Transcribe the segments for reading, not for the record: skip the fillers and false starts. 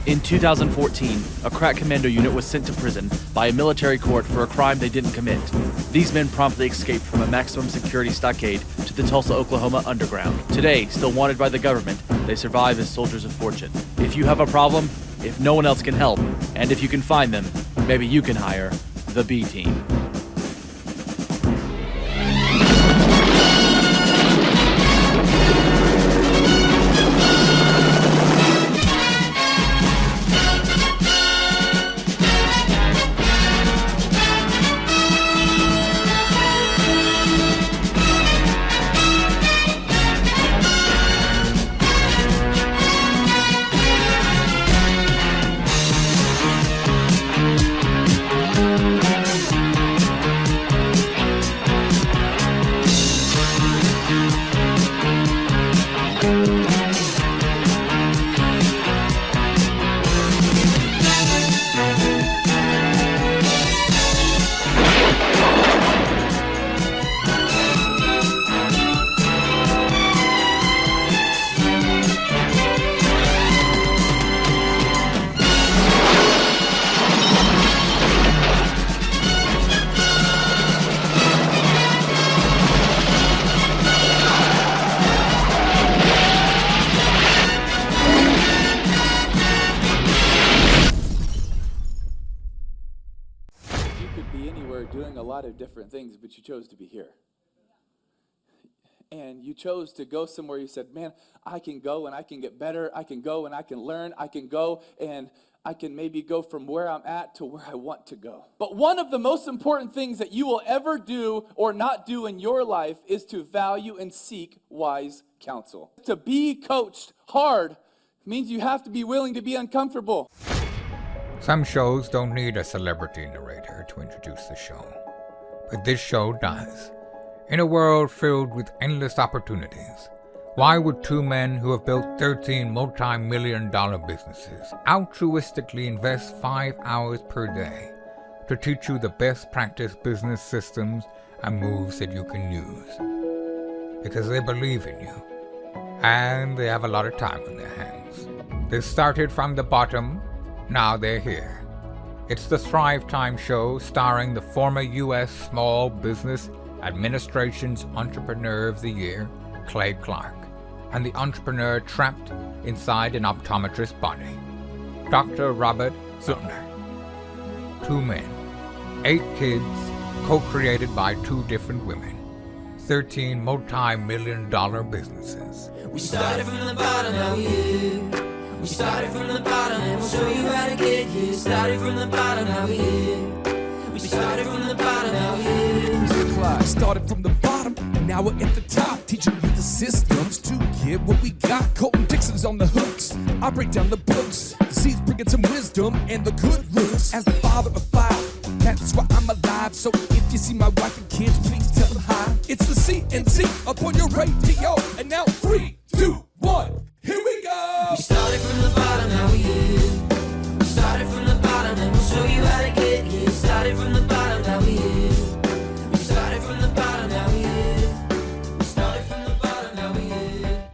In 2014, a crack commando unit was sent to prison by a military court for a crime they didn't commit. These men promptly escaped from a maximum security stockade to the Tulsa, Oklahoma underground. Today, still wanted by the government, they survive as soldiers of fortune. If you have a problem, if no one else can help, and if you can find them, maybe you can hire the B Team. Doing a lot of different things, but you chose to be here. And you chose to go somewhere. You said, man, I can go and I can get better. I can go and I can learn. I can go and I can maybe go from where I'm at to where I want to go. But one of the most important things that you will ever do or not do in your life is to value and seek wise counsel. To be coached hard means you have to be willing to be uncomfortable. Some shows don't need a celebrity narrator to introduce the show, but this show does. In a world filled with endless opportunities, why would two men who have built 13 multi-million-dollar businesses altruistically invest 5 hours per day to teach you the best practice business systems and moves that you can use? Because they believe in you, and they have a lot of time on their hands. They started from the bottom. Now they're here. It's the Thrivetime show starring the former U.S. Small Business Administration's Entrepreneur of the Year, Clay Clark, and the entrepreneur trapped inside an optometrist's body, Dr. Robert Zillner. 2 men, 8 kids, co-created by 2 different women, 13 multi-million-dollar businesses. We started from the bottom, now we're here. We started from the bottom and we'll show you how to get here. Started from the bottom, now we're here. We started from the bottom, now we're here. Mr. Clyde started from the bottom, and now we're at the top, teaching you the systems to get what we got. Colton Dixon's on the hooks, I break down the books. The seeds bringing some wisdom and the good looks. As the father of 5, that's why I'm alive. So if you see my wife and kids, please tell them hi. It's the CNC up on your radio, and now 3, 2, 1. Here we go! We started from the bottom, now we're here. We started from the bottom and we'll show you how to get here. Started from the bottom, now we're here. We started from the bottom, now we're here. We started from the bottom, now we're here.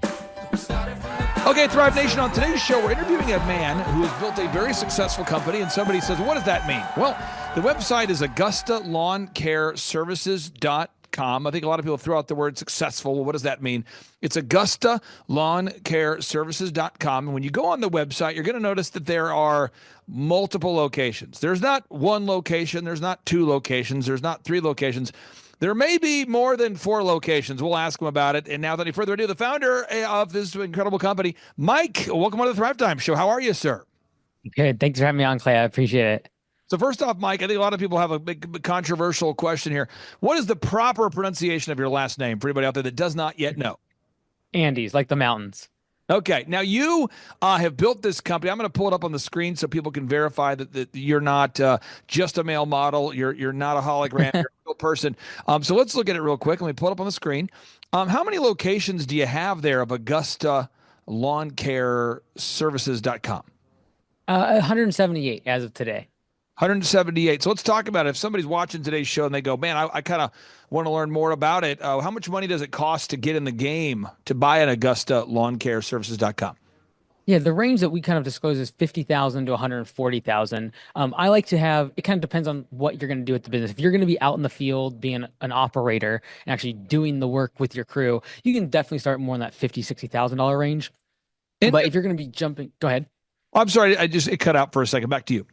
We started from the bottom. Okay, Thrive Nation, on today's show, we're interviewing a man who has built a very successful company, and somebody says, what does that mean? Well, the website is AugustaLawnCareServices.com. I think a lot of people throw out the word successful. Well, what does that mean? It's AugustaLawnCareServices.com. And when you go on the website, you're going to notice that there are multiple locations. There's not one location. There's not 2 locations. There's not 3 locations. There may be more than 4 locations. We'll ask him about it. And now, without any further ado, the founder of this incredible company, Mike, welcome to the Thrive Time Show. How are you, sir? Good. Thanks for having me on, Clay. I appreciate it. So first off, Mike, I think a lot of people have a big controversial question here. What is the proper pronunciation of your last name for anybody out there that does not yet know? Andes, like the mountains. Okay. Now you have built this company. I'm going to pull it up on the screen so people can verify that you're not just a male model. You're not a hologram. You're a real person. So let's look at it real quick. Let me pull it up on the screen. How many locations do you have there of AugustaLawnCareServices.com? 178 as of today. 178. So let's talk about it. If somebody's watching today's show and they go, man, I kind of want to learn more about it. How much money does it cost to get in the game to buy an AugustaLawnCareServices.com? Yeah, the range that we kind of disclose is 50,000 to 140,000. I like to have, it kind of depends on what you're going to do with the business. If you're going to be out in the field being an operator and actually doing the work with your crew, you can definitely start more in that 50, $60,000 range. And But if you're going to be jumping, go ahead. I'm sorry, it cut out for a second. Back to you.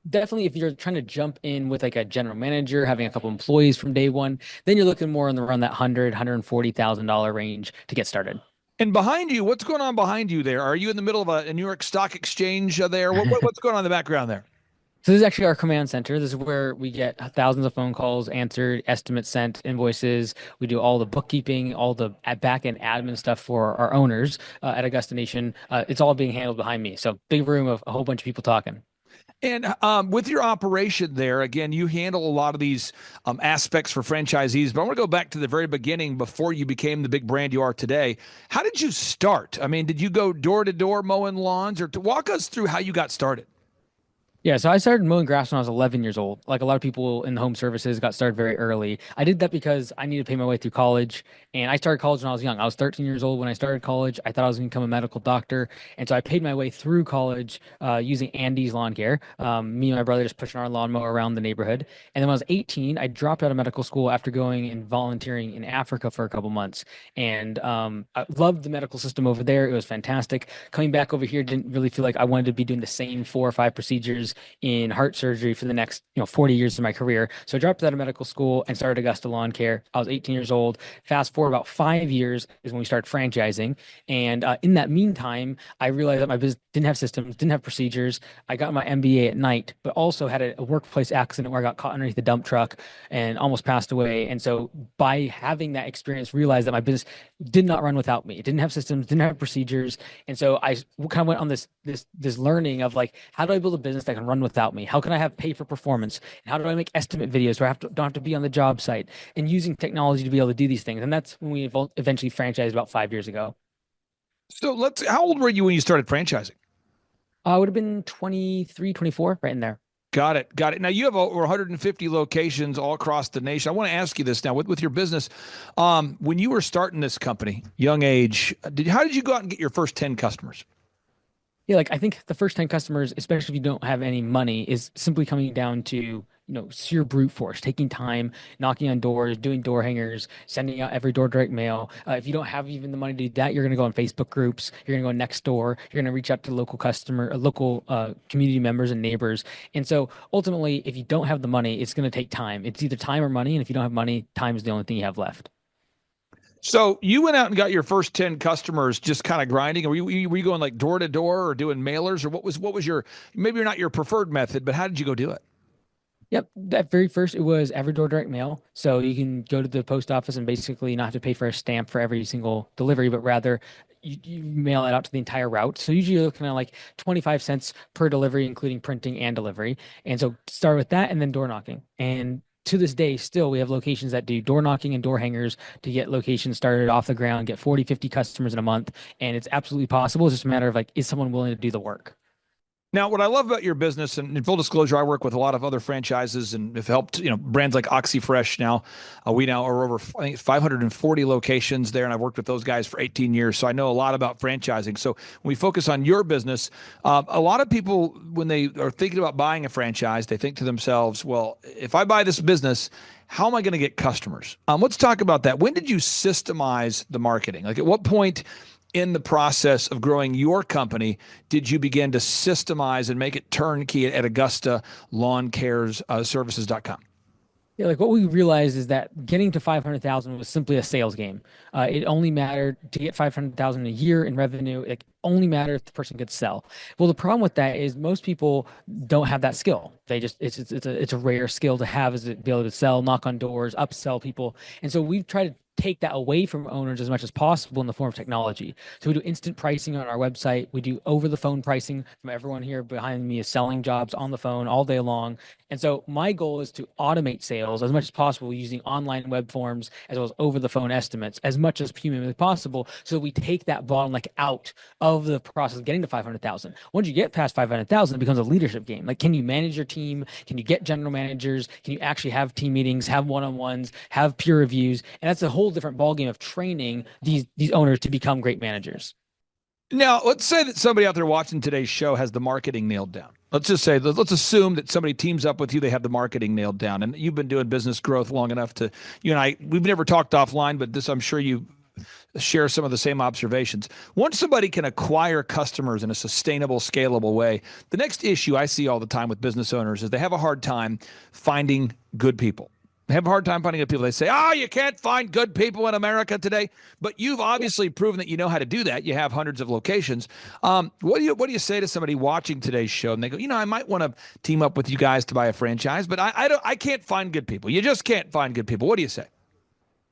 Definitely, if you're trying to jump in with like a general manager, having a couple employees from day one, then you're looking more in the around that 140,000 range to get started. And behind you, what's going on behind you there? Are you in the middle of a New York Stock Exchange there? What's going on in the background there? So this is actually our command center. This is where we get thousands of phone calls answered, estimates sent, invoices. We do all the bookkeeping, all the back end admin stuff for our owners at Augusta Nation. It's all being handled behind me. So big room of a whole bunch of people talking. And with your operation there, again, you handle a lot of these aspects for franchisees. But I want to go back to the very beginning before you became the big brand you are today. How did you start? I mean, did you go door to door mowing lawns, or to walk us through how you got started? Yeah, so I started mowing grass when I was 11 years old. Like a lot of people in the home services got started very early. I did that because I needed to pay my way through college, and I started college when I was young. I was 13 years old when I started college. I thought I was going to become a medical doctor, and so I paid my way through college using Andy's lawn care. Me and my brother just pushing our lawnmower around the neighborhood. And then when I was 18, I dropped out of medical school after going and volunteering in Africa for a couple months. And I loved the medical system over there. It was fantastic. Coming back over here, didn't really feel like I wanted to be doing the same 4 or 5 procedures in heart surgery for the next 40 years of my career. So I dropped out of medical school and started Augusta Lawn Care. I was 18 years old. Fast forward about 5 years is when we started franchising. And in that meantime, I realized that my business didn't have systems, didn't have procedures. I got my MBA at night, but also had a workplace accident where I got caught underneath the dump truck and almost passed away. And so by having that experience, realized that my business did not run without me. It didn't have systems, didn't have procedures. And so I kind of went on this learning of like, how do I build a business that can run without me? How can I have pay for performance? And how do I make estimate videos where don't have to be on the job site, and using technology to be able to do these things? And that's when we eventually franchised about 5 years ago. So how old were you when you started franchising? I would have been 23, 24, right in there. Got it. Got it. Now you have over 150 locations all across the nation. I want to ask you this now with your business. When you were starting this company, young age, how did you go out and get your first 10 customers? Yeah, like I think the first 10 customers, especially if you don't have any money, is simply coming down to, sheer brute force, taking time, knocking on doors, doing door hangers, sending out every door direct mail. If you don't have even the money to do that, you're going to go on Facebook groups, you're going to go next door, you're going to reach out to local local community members and neighbors. And so ultimately, if you don't have the money, it's going to take time. It's either time or money. And if you don't have money, time is the only thing you have left. So you went out and got your first 10 customers just kind of grinding. Were you going like door to door or doing mailers, or what was your, maybe you're not your preferred method, but how did you go do it? Yep. At very first, it was every door direct mail. So you can go to the post office and basically not have to pay for a stamp for every single delivery, but rather you mail it out to the entire route. So usually you're looking at like 25 cents per delivery, including printing and delivery. And so start with that and then door knocking. And to this day, still, we have locations that do door knocking and door hangers to get locations started off the ground, get 40, 50 customers in a month. And it's absolutely possible. It's just a matter of like, is someone willing to do the work? Now, what I love about your business, and in full disclosure, I work with a lot of other franchises and have helped, brands like OxyFresh now. We now are over, I think, 540 locations there, and I've worked with those guys for 18 years, so I know a lot about franchising. So when we focus on your business, a lot of people, when they are thinking about buying a franchise, they think to themselves, well, if I buy this business, how am I going to get customers? Let's talk about that. When did you systemize the marketing? Like at what point in the process of growing your company did you begin to systemize and make it turnkey at Augusta Lawn Cares Services.com? Yeah, like what we realized is that getting to 500,000 was simply a sales game. It only mattered to get 500,000 a year in revenue. It only mattered if the person could sell. Well, the problem with that is most people don't have that skill. It's a rare skill to have, is to be able to sell, knock on doors, upsell people. And so we've tried to take that away from owners as much as possible in the form of technology. So we do instant pricing on our website. We do over the phone pricing. From everyone here behind me is selling jobs on the phone all day long. And so my goal is to automate sales as much as possible using online web forms as well as over the phone estimates as much as humanly possible. So we take that bottleneck out of the process of getting to 500,000. Once you get past 500,000, it becomes a leadership game. Like, can you manage your team? Can you get general managers? Can you actually have team meetings, have one-on-ones, have peer reviews? And that's a whole different ballgame of training these owners to become great managers. Now, let's say that somebody out there watching today's show has the marketing nailed down. Let's just say, let's assume that somebody teams up with you, they have the marketing nailed down, and you've been doing business growth long enough to, you and I, we've never talked offline, but this, I'm sure you share some of the same observations. Once somebody can acquire customers in a sustainable, scalable way, the next issue I see all the time with business owners is they have a hard time finding good people. They have a hard time finding good people. They say, oh, you can't find good people in America today. But you've obviously proven that you know how to do that. You have hundreds of locations. What do you say to somebody watching today's show? And they go, I might want to team up with you guys to buy a franchise, but I can't find good people. You just can't find good people. What do you say?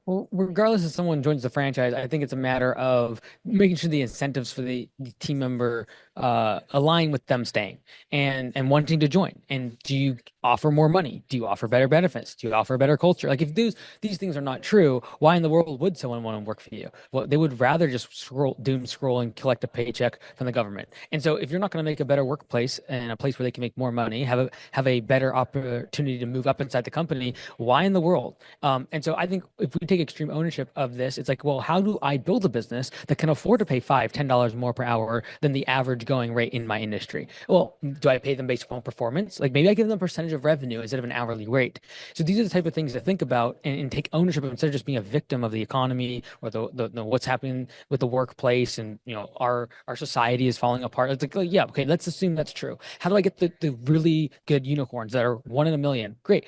Well, regardless if someone joins the franchise, I think it's a matter of making sure the incentives for the team member align with them staying and wanting to join. And do you offer more money? Do you offer better benefits? Do you offer a better culture? Like if these things are not true, why in the world would someone want to work for you? Well, they would rather just doom scroll and collect a paycheck from the government. And so if you're not going to make a better workplace and a place where they can make more money, have a better opportunity to move up inside the company, why in the world? And so I think if we take extreme ownership of this, it's like, well, how do I build a business that can afford to pay $5-10 more per hour than the average going rate in my industry? Well, do I pay them based upon performance? Like maybe I give them a percentage of revenue instead of an hourly rate. So these are the type of things to think about and take ownership of instead of just being a victim of the economy or the what's happening with the workplace and our society is falling apart. It's like, yeah, okay, let's assume that's true. How do I get the really good unicorns that are 1 in a million? Great.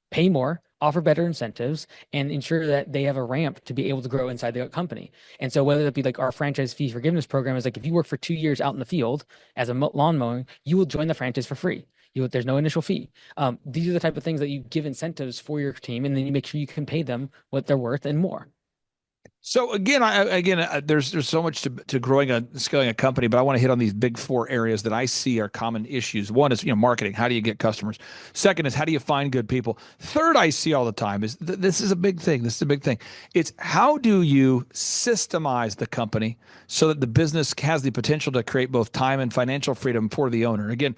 Pay more, offer better incentives, and ensure that they have a ramp to be able to grow inside the company. And so whether that be like our franchise fee forgiveness program is like, if you work for 2 years out in the field as a lawn mowing, you will join the franchise for free. There's no initial fee. These are the type of things that you give incentives for your team, and then you make sure you can pay them what they're worth and more. So again, there's so much to growing scaling a company, but I want to hit on these big 4 areas that I see are common issues. One is marketing. How do you get customers? Second is how do you find good people? Third, I see all the time is this is a big thing. This is a big thing. It's how do you systemize the company so that the business has the potential to create both time and financial freedom for the owner? Again,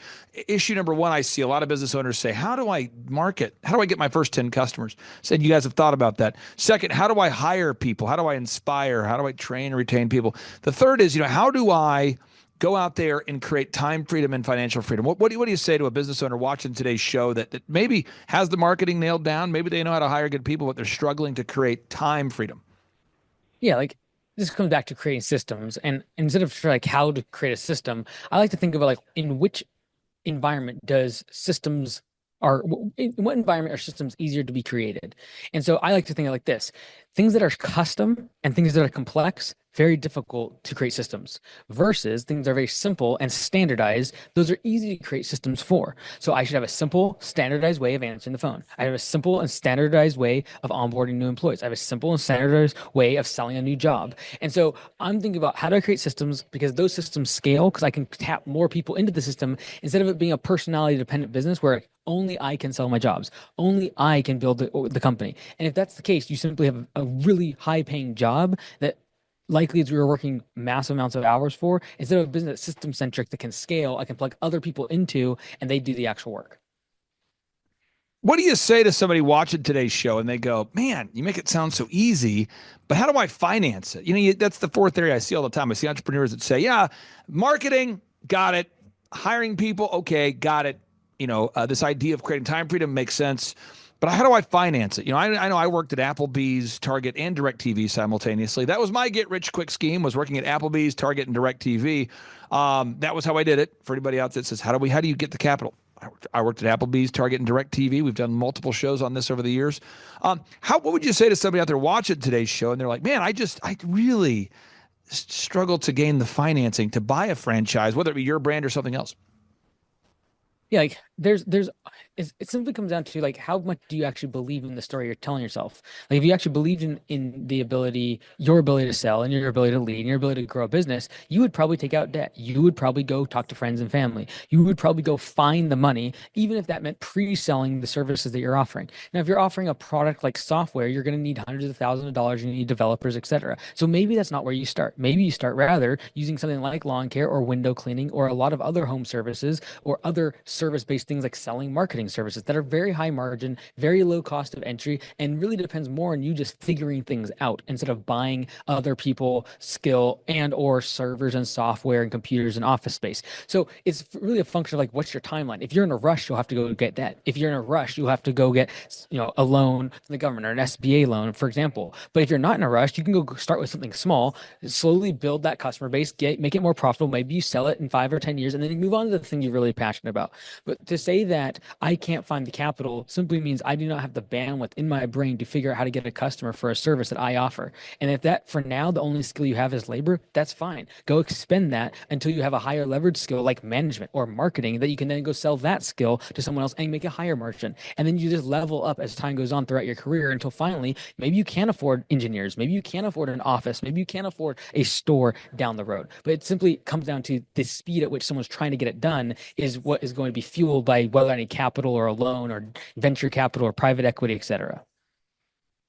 issue number 1, I see a lot of business owners say, how do I market? How do I get my first 10 customers? Said you guys have thought about that. Second, how do I hire people? How do I inspire? How do I train and retain people? The third is, how do I go out there and create time freedom and financial freedom? What do you say to a business owner watching today's show that maybe has the marketing nailed down? Maybe they know how to hire good people, but they're struggling to create time freedom. Yeah, like this comes back to creating systems. And instead of like how to create a system, I like to think about like in which environment does systems are in what environment are systems easier to be created? And so I like to think of like this: things that are custom and things that are complex, very difficult to create systems, versus things that are very simple and standardized. Those are easy to create systems for. So I should have a simple, standardized way of answering the phone. I have a simple and standardized way of onboarding new employees. I have a simple and standardized way of selling a new job. And so I'm thinking about how do I create systems, because those systems scale because I can tap more people into the system instead of it being a personality dependent business where only I can sell my jobs. Only I can build the company. And if that's the case, you simply have a really high paying job that likely is we were working massive amounts of hours for, instead of a business system centric that can scale, I can plug other people into and they do the actual work. What do you say to somebody watching today's show and they go, man, you make it sound so easy, but how do I finance it? That's the 4th area I see all the time. I see entrepreneurs that say, yeah, marketing, got it. Hiring people, okay, got it. This idea of creating time freedom makes sense, but how do I finance it? I know I worked at Applebee's, Target, and DirecTV simultaneously. That was my get-rich-quick scheme, was working at Applebee's, Target, and DirecTV. That was how I did it. For anybody else that says, how do you get the capital? I worked at Applebee's, Target, and DirecTV. We've done multiple shows on this over the years. What would you say to somebody out there watching today's show, and they're like, man, I really struggle to gain the financing to buy a franchise, whether it be your brand or something else? Yeah, like it simply comes down to like how much do you actually believe in the story you're telling yourself? Like if you actually believed in your ability to sell and your ability to lead and your ability to grow a business, you would probably take out debt. You would probably go talk to friends and family. You would probably go find the money, even if that meant pre-selling the services that you're offering. Now, if you're offering a product like software, you're going to need hundreds of thousands of dollars. You need developers, etc. So maybe that's not where you start. Maybe you start rather using something like lawn care or window cleaning or a lot of other home services or other service-based things like selling marketing services that are very high margin, very low cost of entry, and really depends more on you just figuring things out instead of buying other people skill and or servers and software and computers and office space. So it's really a function of like, what's your timeline? If you're in a rush, you'll have to go get that. If you're in a rush, you'll have to go get, a loan from the government or an SBA loan, for example. But if you're not in a rush, you can go start with something small, slowly build that customer base, make it more profitable. Maybe you sell it in 5 or 10 years, and then you move on to the thing you're really passionate about. But to say that I can't find the capital simply means I do not have the bandwidth in my brain to figure out how to get a customer for a service that I offer. And if that for now the only skill you have is labor, that's fine. Go expend that until you have a higher leverage skill like management or marketing that you can then go sell that skill to someone else and make a higher margin. And then you just level up as time goes on throughout your career until finally maybe you can't afford engineers, maybe you can't afford an office, maybe you can't afford a store down the road. But it simply comes down to the speed at which someone's trying to get it done is what is going to be fueled by whether any capital or a loan or venture capital or private equity, et cetera.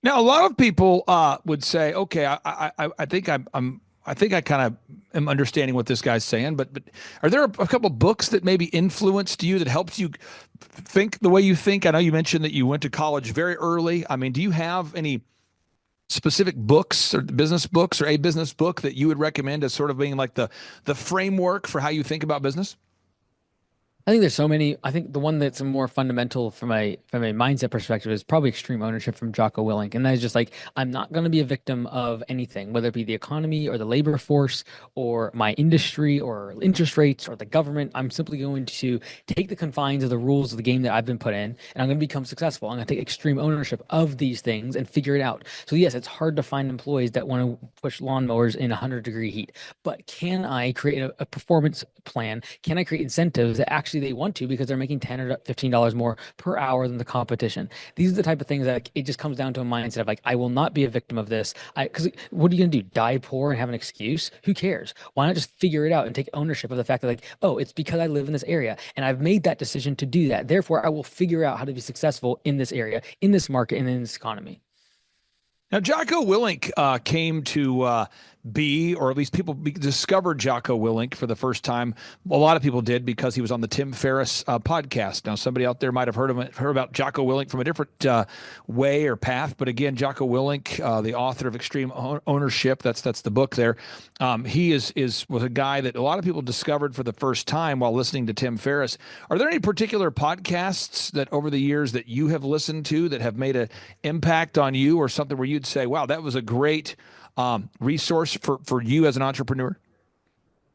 Now, a lot of people would say, okay, I think I think I kind of am understanding what this guy's saying, but are there a couple books that maybe influenced you that helps you think the way you think? I know you mentioned that you went to college very early. I mean, do you have any specific books or business books or a business book that you would recommend as sort of being like the framework for how you think about business? I think there's so many. I think the one that's more fundamental from a mindset perspective is probably Extreme Ownership from Jocko Willink. And that is just like, I'm not going to be a victim of anything, whether it be the economy or the labor force or my industry or interest rates or the government. I'm simply going to take the confines of the rules of the game that I've been put in, and I'm going to become successful. I'm going to take extreme ownership of these things and figure it out. So yes, it's hard to find employees that want to push lawnmowers in 100-degree heat, but can I create a performance plan? Can I create incentives that actually they want to because they're making $10 or $15 more per hour than the competition? These are the type of things that like, it just comes down to a mindset of like, I will not be a victim of this. Because what are you going to do? Die poor and have an excuse? Who cares? Why not just figure it out and take ownership of the fact that like, oh, it's because I live in this area and I've made that decision to do that. Therefore, I will figure out how to be successful in this area, in this market, and in this economy. Now, Jocko Willink came to be, or at least people discovered Jocko Willink for the first time. A lot of people did because he was on the Tim Ferriss podcast. Now, somebody out there might have heard about Jocko Willink from a different way or path. But again, Jocko Willink, the author of Extreme Ownership, that's the book there. He was a guy that a lot of people discovered for the first time while listening to Tim Ferriss. Are there any particular podcasts that over the years that you have listened to that have made an impact on you, or something where you'd say, wow, that was a great resource for you as an entrepreneur?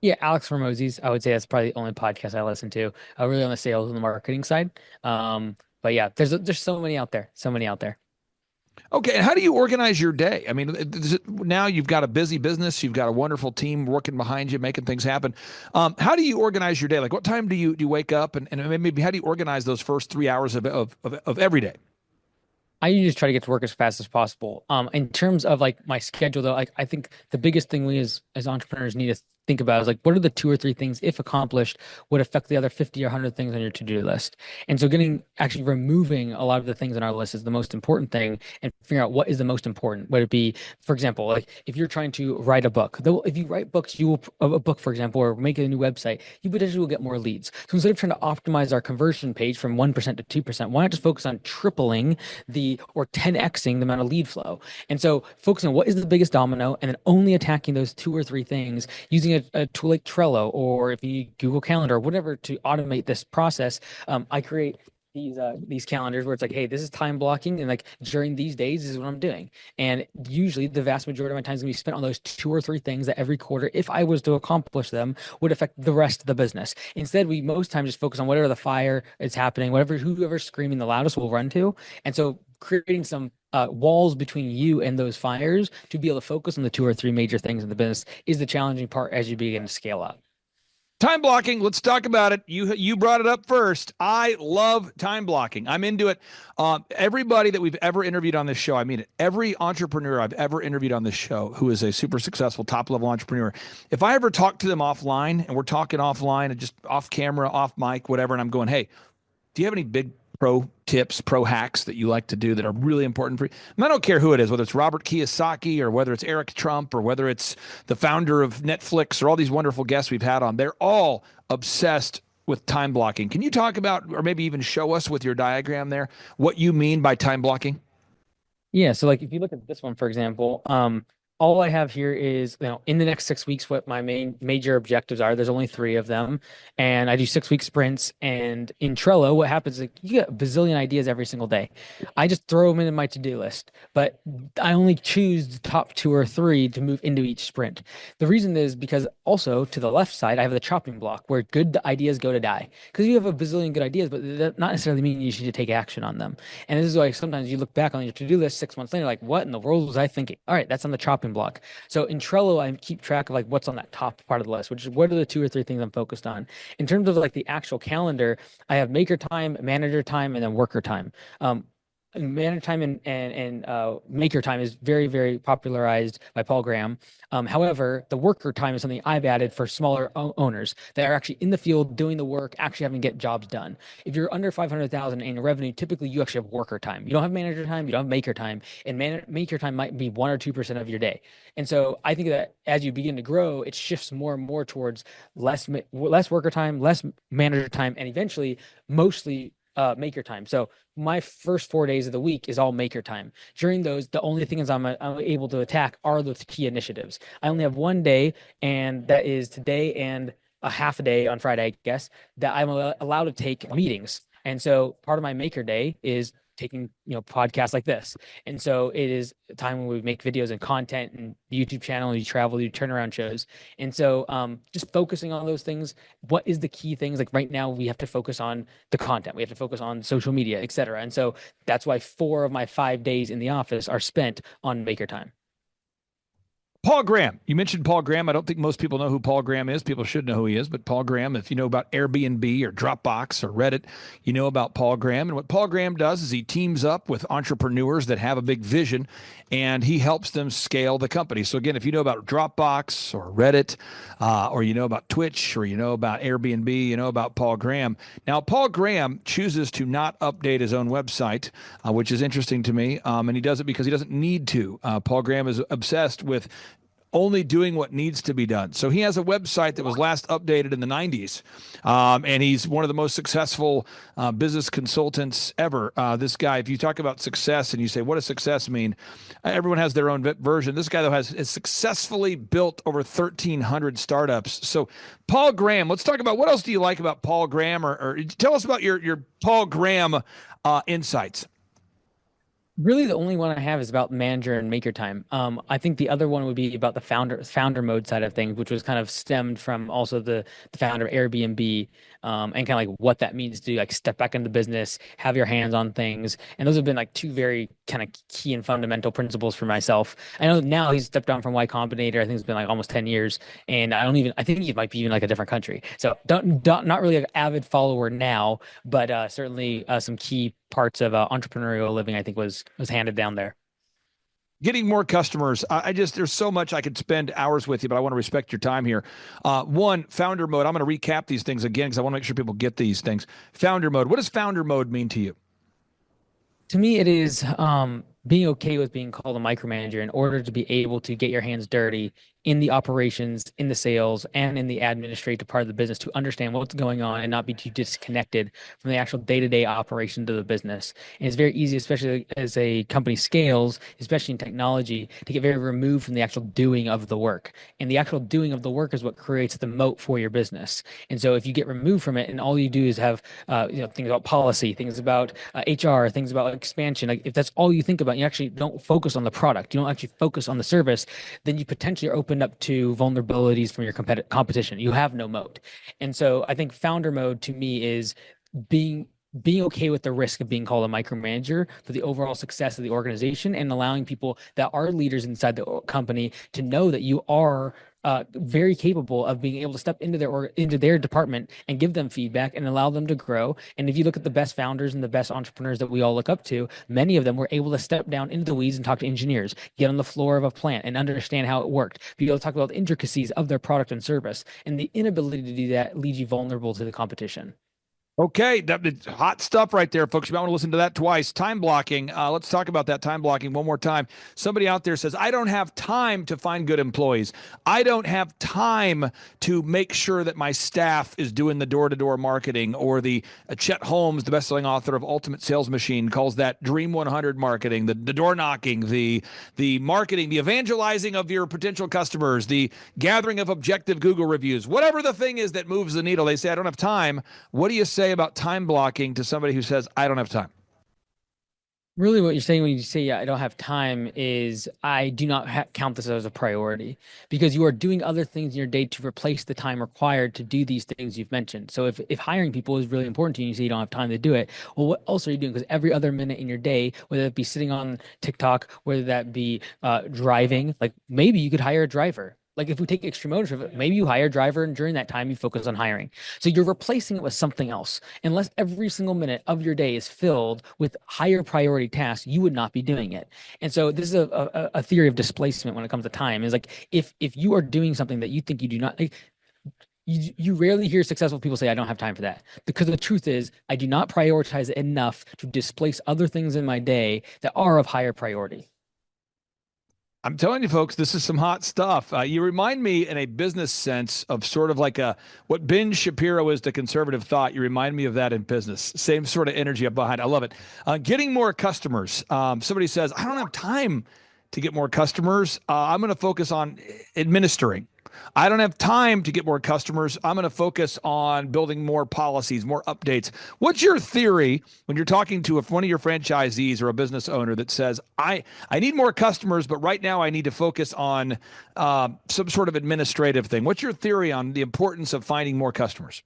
Yeah, Alex Hormozzi's, I would say that's probably the only podcast I listen to, really on the sales and the marketing side. But yeah, there's so many out there, Okay, and how do you organize your day? I mean, now you've got a busy business, you've got a wonderful team working behind you, making things happen. How do you organize your day? Like, what time do you wake up, and maybe how do you organize those first 3 hours of every day? I usually just try to get to work as fast as possible. In terms of like my schedule, though, like I think the biggest thing we as entrepreneurs need to think about is like, what are the 2 or 3 things, if accomplished, would affect the other 50 or 100 things on your to-do list? And so actually removing a lot of the things on our list is the most important thing, and figuring out what is the most important. Would it be, for example, like if you're trying to write a book, though, if you write books, a book, for example, or make a new website, you potentially will get more leads. So instead of trying to optimize our conversion page from 1% to 2%, why not just focus on tripling or 10xing the amount of lead flow? And so focusing on what is the biggest domino, and then only attacking those 2 or 3 things using a tool like Trello, or if you Google Calendar or whatever to automate this process. I create these calendars where it's like, hey, this is time blocking, and like during these days, this is what I'm doing. And usually the vast majority of my time is going to be spent on those 2 or 3 things that every quarter, if I was to accomplish them, would affect the rest of the business. Instead, we most times just focus on whatever the fire is happening, whoever's screaming the loudest will run to. And so creating some walls between you and those fires to be able to focus on the 2 or 3 major things in the business is the challenging part as you begin to scale up. Time blocking. Let's talk about it. You brought it up first. I love time blocking. I'm into it. Everybody that we've ever interviewed on this show, I mean it, every entrepreneur I've ever interviewed on this show who is a super successful top-level entrepreneur, if I ever talk to them offline, and we're talking offline and just off camera, off mic, whatever, and I'm going, hey, do you have any big pro tips, pro hacks that you like to do that are really important for you? And I don't care who it is, whether it's Robert Kiyosaki or whether it's Eric Trump or whether it's the founder of Netflix or all these wonderful guests we've had on. They're all obsessed with time blocking. Can you talk about, or maybe even show us with your diagram there, what you mean by time blocking? Yeah, so like if you look at this one, for example, all I have here is, in the next 6 weeks, what my main major objectives are. There's only three of them, and I do 6 week sprints. And in Trello, what happens is like, you get a bazillion ideas every single day. I just throw them in my to-do list, but I only choose the top two or three to move into each sprint. The reason is because also to the left side, I have the chopping block where good ideas go to die. Because you have a bazillion good ideas, but that not necessarily mean you should take action on them. And this is why sometimes you look back on your to-do list 6 months later, like, what in the world was I thinking? All right, that's on the chopping block. So in Trello, I keep track of like what's on that top part of the list, which is what are the two or three things I'm focused on. In terms of like the actual calendar, I have maker time, manager time, and then worker time. Manager time and maker time is very, very popularized by Paul Graham. However, the worker time is something I've added for smaller owners that are actually in the field doing the work, actually having to get jobs done. If you're under 500,000 in revenue, typically you actually have worker time. You don't have manager time, you don't have maker time, and maker time might be 1 or 2% of your day. And so I think that as you begin to grow, it shifts more and more towards less worker time, less manager time, and eventually mostly maker time. So my first 4 days of the week is all maker time. During those, the only things I'm able to attack are the key initiatives. I only have one day, and that is today and a half a day on Friday, I guess, that I'm allowed to take meetings. And so part of my maker day is taking podcasts like this. And so it is a time when we make videos and content and YouTube channel, and you travel, you turnaround shows. And so just focusing on those things. What is the key things? Like right now we have to focus on the content, we have to focus on social media, etc. And so that's why 4 of my 5 days in the office are spent on maker time. Paul Graham. You mentioned Paul Graham. I don't think most people know who Paul Graham is. People should know who he is, but Paul Graham, if you know about Airbnb or Dropbox or Reddit, you know about Paul Graham. And what Paul Graham does is he teams up with entrepreneurs that have a big vision, and he helps them scale the company. So again, if you know about Dropbox or Reddit, or you know about Twitch, or you know about Airbnb, you know about Paul Graham. Now, Paul Graham chooses to not update his own website, which is interesting to me. And he does it because he doesn't need to. Paul Graham is obsessed with only doing what needs to be done. So he has a website that was last updated in the 90s, and he's one of the most successful business consultants ever. This guy, if you talk about success and you say, what does success mean? Everyone has their own version. This guy, though, has successfully built over 1,300 startups. So Paul Graham, let's talk about what else do you like about Paul Graham, or tell us about your Paul Graham insights. Really, the only one I have is about manager and maker time. I think the other one would be about the founder mode side of things, which was kind of stemmed from also the founder of Airbnb, and kind of like what that means to like step back into business, have your hands on things. And those have been like two very kind of key and fundamental principles for myself. I know now he's stepped down from Y Combinator. I think it's been like almost 10 years, and I think he might be even like a different country. So not really an avid follower now, but certainly some key parts of entrepreneurial living, I think was handed down there. Getting more customers. There's so much I could spend hours with you, but I want to respect your time here. One, founder mode. I'm going to recap these things again because I want to make sure people get these things. Founder mode. What does founder mode mean to you? To me, it is being okay with being called a micromanager in order to be able to get your hands dirty in the operations, in the sales, and in the administrative part of the business to understand what's going on and not be too disconnected from the actual day-to-day operations of the business. And it's very easy, especially as a company scales, especially in technology, to get very removed from the actual doing of the work. And the actual doing of the work is what creates the moat for your business. And so if you get removed from it and all you do is have things about policy, things about HR, things about expansion, like if that's all you think about, you actually don't focus on the product, you don't actually focus on the service, then you potentially are open up to vulnerabilities from your competition. You have no moat. And so I think founder mode to me is being okay with the risk of being called a micromanager for the overall success of the organization, and allowing people that are leaders inside the company to know that you are very capable of being able to step into their department and give them feedback and allow them to grow. And if you look at the best founders and the best entrepreneurs that we all look up to, many of them were able to step down into the weeds and talk to engineers, get on the floor of a plant and understand how it worked, be able to talk about the intricacies of their product and service. And the inability to do that leaves you vulnerable to the competition. Okay, it's hot stuff right there, folks. You might want to listen to that twice. Time blocking. Let's talk about that time blocking one more time. Somebody out there says, I don't have time to find good employees. I don't have time to make sure that my staff is doing the door-to-door marketing, or the Chet Holmes, the best-selling author of Ultimate Sales Machine, calls that Dream 100 marketing, the door knocking, the marketing, the evangelizing of your potential customers, the gathering of objective Google reviews, whatever the thing is that moves the needle. They say, I don't have time. What do you say about time blocking to somebody who says, I don't have time? Really, what you're saying when you say, yeah, I don't have time is I do not count this as a priority, because you are doing other things in your day to replace the time required to do these things you've mentioned. So if hiring people is really important to you, and you say you don't have time to do it, well, what else are you doing? Because every other minute in your day, whether it be sitting on TikTok, whether that be driving, like maybe you could hire a driver. Like if we take extreme ownership, maybe you hire a driver, and during that time you focus on hiring. So you're replacing it with something else. Unless every single minute of your day is filled with higher priority tasks, you would not be doing it. And so this is a theory of displacement when it comes to time. Is like if you are doing something that you think you do not like, you rarely hear successful people say, I don't have time for that. Because the truth is, I do not prioritize it enough to displace other things in my day that are of higher priority. I'm telling you, folks, this is some hot stuff. You remind me, in a business sense, of sort of like what Ben Shapiro is to conservative thought. You remind me of that in business. Same sort of energy up behind. I love it. Getting more customers. Somebody says, I don't have time to get more customers. I'm going to focus on administering. I don't have time to get more customers. I'm going to focus on building more policies, more updates. What's your theory when you're talking to one of your franchisees or a business owner that says, I need more customers, but right now I need to focus on some sort of administrative thing? What's your theory on the importance of finding more customers?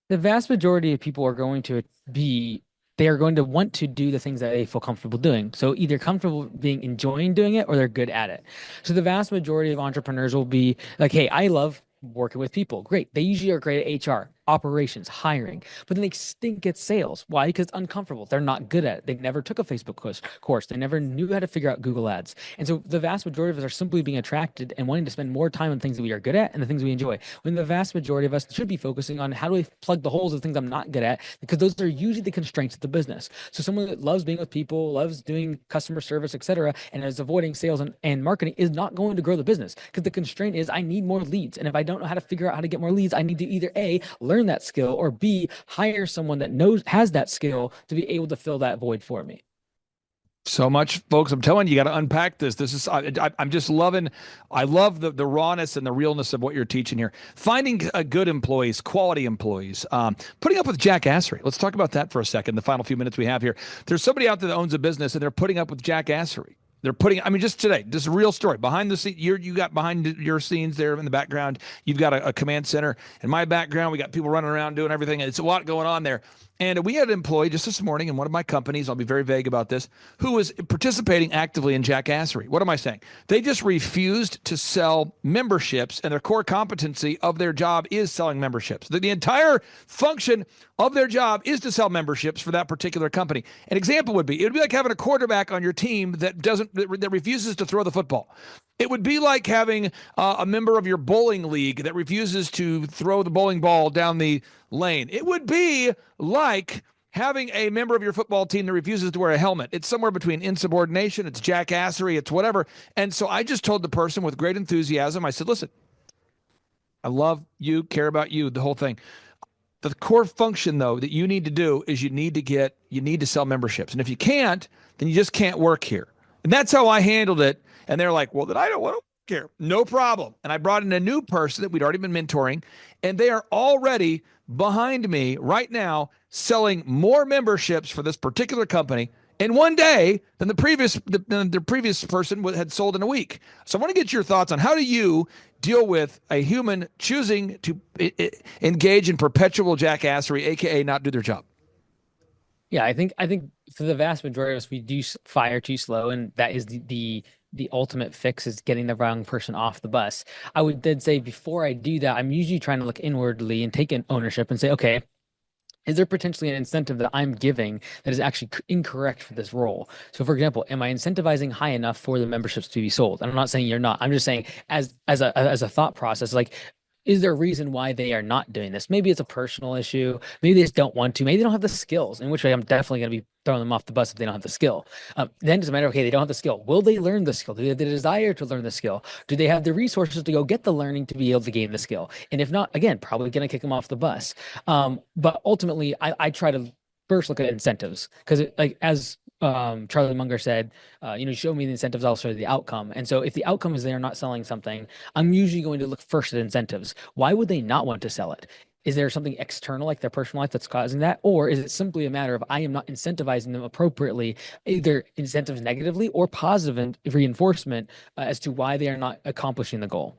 The vast majority of people are going to be they are going to want to do the things that they feel comfortable doing. So either comfortable being enjoying doing it, or they're good at it. So the vast majority of entrepreneurs will be like, hey, I love working with people. Great. They usually are great at HR, operations, hiring, but then they stink at sales. Why? Because it's uncomfortable. They're not good at it. They never took a Facebook course. They never knew how to figure out Google ads. And so the vast majority of us are simply being attracted and wanting to spend more time on things that we are good at and the things we enjoy. When the vast majority of us should be focusing on how do we plug the holes of things I'm not good at, because those are usually the constraints of the business. So someone that loves being with people, loves doing customer service, etc., and is avoiding sales and marketing is not going to grow the business, because the constraint is I need more leads. And if I don't know how to figure out how to get more leads, I need to either A, learn that skill, or B, hire someone that has that skill to be able to fill that void for me. So much, folks. I'm telling you, you got to unpack this. This is, I'm just loving, I love the rawness and the realness of what you're teaching here. Finding good employees, quality employees, putting up with jackassery. Let's talk about that for a second. The final few minutes we have here. There's somebody out there that owns a business and they're putting up with jackassery. They're putting, I mean, just today, this is a real story. Behind the scene, you got behind your scenes there in the background, you've got a command center. In my background, we got people running around doing everything. It's a lot going on there. And we had an employee just this morning in one of my companies, I'll be very vague about this, who was participating actively in jackassery. What am I saying? They just refused to sell memberships, and their core competency of their job is selling memberships. The entire function of their job is to sell memberships for that particular company. An example would be, it would be like having a quarterback on your team that refuses to throw the football. It would be like having a member of your bowling league that refuses to throw the bowling ball down the lane. It would be like having a member of your football team that refuses to wear a helmet. It's somewhere between insubordination, it's jackassery, it's whatever. And so I just told the person with great enthusiasm, I said, listen, I love you, care about you, the whole thing. The core function, though, that you need to do is you need to sell memberships. And if you can't, then you just can't work here. And that's how I handled it. And they're like, well, then I don't want to work here. No problem. And I brought in a new person that we'd already been mentoring, and they are already behind me right now selling more memberships for this particular company in one day than the previous person had sold in a week. So I want to get your thoughts on how do you deal with a human choosing to engage in perpetual jackassery, aka not do their job. Yeah, I think for the vast majority of us, we do fire too slow, and that is the ultimate fix is getting the wrong person off the bus. I would then say before I do that, I'm usually trying to look inwardly and take an ownership and say, okay, is there potentially an incentive that I'm giving that is actually incorrect for this role? So, for example, am I incentivizing high enough for the memberships to be sold? And I'm not saying you're not. I'm just saying as a thought process, like is there a reason why they are not doing this? Maybe it's a personal issue. Maybe they just don't want to. Maybe they don't have the skills, in which way I'm definitely going to be throwing them off the bus if they don't have the skill. Then it's a matter of, okay, they don't have the skill. Will they learn the skill? Do they have the desire to learn the skill? Do they have the resources to go get the learning to be able to gain the skill? And if not, again, probably going to kick them off the bus. But ultimately, I try to first look at incentives, because like as Charlie Munger said, show me the incentives, I'll show you the outcome. And so if the outcome is they're not selling something, I'm usually going to look first at incentives. Why would they not want to sell it? Is there something external, like their personal life, that's causing that? Or is it simply a matter of I am not incentivizing them appropriately, either incentives negatively or positive reinforcement as to why they are not accomplishing the goal?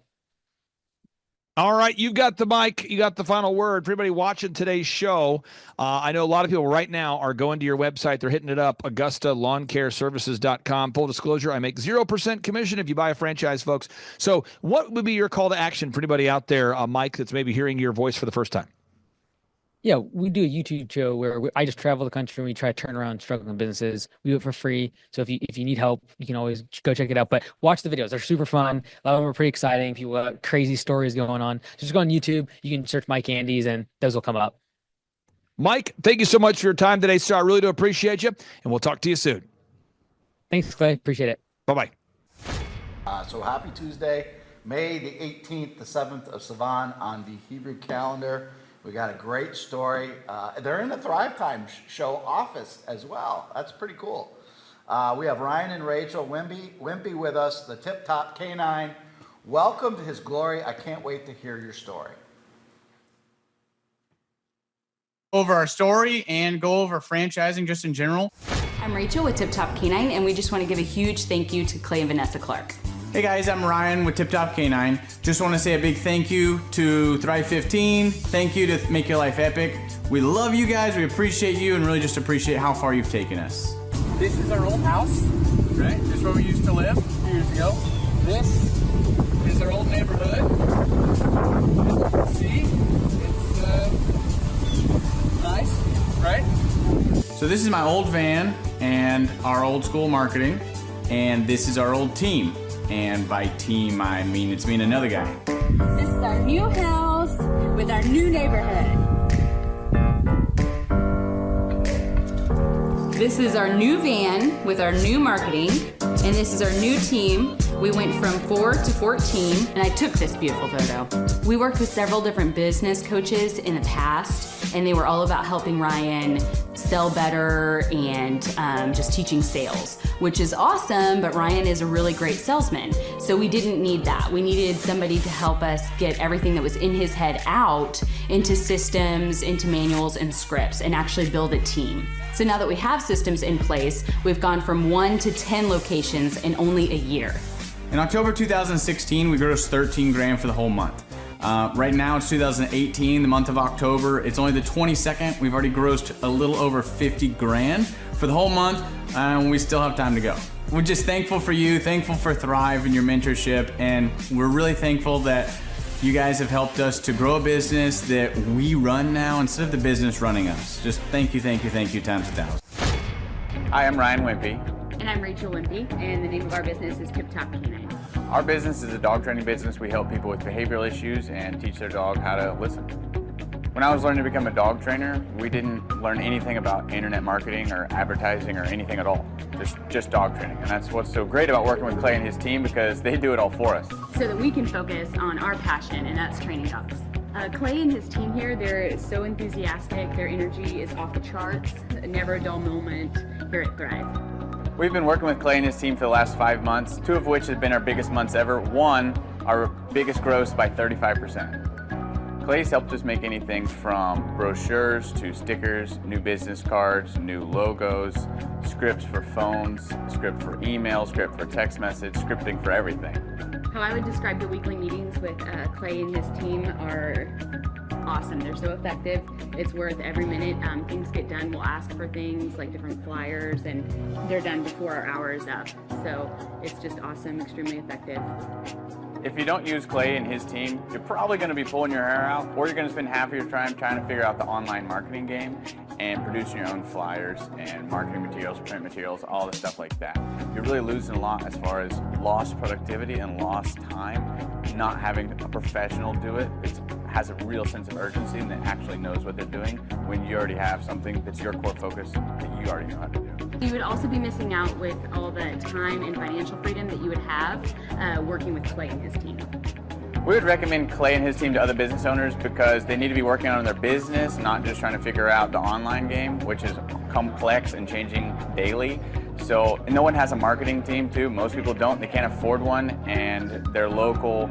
All right, you've got the mic. You got the final word. For everybody watching today's show, I know a lot of people right now are going to your website. They're hitting it up, AugustaLawnCareServices.com. Full disclosure, I make 0% commission if you buy a franchise, folks. So what would be your call to action for anybody out there, Mike, that's maybe hearing your voice for the first time? Yeah, we do a YouTube show where I just travel the country and we try to turn around struggling businesses. We do it for free. So if you need help, you can always go check it out. But watch the videos. They're super fun. A lot of them are pretty exciting. People got crazy stories going on. Just go on YouTube. You can search Mike Andes and those will come up. Mike, thank you so much for your time today, sir. I really do appreciate you. And we'll talk to you soon. Thanks, Clay. Appreciate it. Bye-bye. So happy Tuesday, May the 18th, the 7th of Sivan on the Hebrew calendar. We got a great story. They're in the Thrivetime show office as well. That's pretty cool. We have Ryan and Rachel Wimpy with us, the Tip Top Canine. Welcome to his glory. I can't wait to hear your story. Over our story and go over franchising just in general. I'm Rachel with Tip Top Canine, and we just want to give a huge thank you to Clay and Vanessa Clark. Hey guys, I'm Ryan with Tip Top Canine. Just want to say a big thank you to Thrive 15. Thank you to Make Your Life Epic. We love you guys, we appreciate you, and really just appreciate how far you've taken us. This is our old house, right? This is where we used to live a few years ago. This is our old neighborhood. See, it's nice, right? So this is my old van and our old school marketing, and this is our old team. And by team, I mean it's me and another guy. This is our new house with our new neighborhood. This is our new van with our new marketing, and this is our new team. We went from 4 to 14, and I took this beautiful photo. We worked with several different business coaches in the past, and they were all about helping Ryan sell better and just teaching sales, which is awesome, but Ryan is a really great salesman. So we didn't need that. We needed somebody to help us get everything that was in his head out into systems, into manuals and scripts, and actually build a team. So now that we have systems in place, we've gone from 1 to 10 locations in only a year. In October 2016, we grossed 13 grand for the whole month. Right now it's 2018, the month of October. It's only the 22nd. We've already grossed a little over 50 grand for the whole month, and we still have time to go. We're just thankful for you, thankful for Thrive and your mentorship, and we're really thankful that you guys have helped us to grow a business that we run now instead of the business running us. Just thank you times 1,000. Hi, I'm Ryan Wimpy. And I'm Rachel Wimpy, and the name of our business is Tip Top Canine. Our business is a dog training business. We help people with behavioral issues and teach their dog how to listen. When I was learning to become a dog trainer, we didn't learn anything about internet marketing or advertising or anything at all. Just dog training. And that's what's so great about working with Clay and his team, because they do it all for us. So that we can focus on our passion, and that's training dogs. Clay and his team here, they're so enthusiastic. Their energy is off the charts. Never a dull moment here at Thrive. We've been working with Clay and his team for the last 5 months, 2 of which have been our biggest months ever. 1, our biggest gross by 35%. Clay's helped us make anything from brochures to stickers, new business cards, new logos, scripts for phones, script for email, script for text message, scripting for everything. How I would describe the weekly meetings with Clay and his team are awesome. They're so effective. It's worth every minute. Things get done. We'll ask for things like different flyers, and they're done before our hour is up. So it's just awesome, extremely effective. If you don't use Clay and his team, you're probably going to be pulling your hair out, or you're going to spend half of your time trying to figure out the online marketing game and producing your own flyers and marketing materials, print materials, all the stuff like that. You're really losing a lot as far as lost productivity and lost time, not having a professional do it, it has a real sense of urgency and that actually knows what they're doing when you already have something that's your core focus that you already know how to do. You would also be missing out with all the time and financial freedom that you would have working with Clay and his team. We would recommend Clay and his team to other business owners because they need to be working on their business, not just trying to figure out the online game, which is complex and changing daily. So no one has a marketing team too. Most people don't. They can't afford one, and their local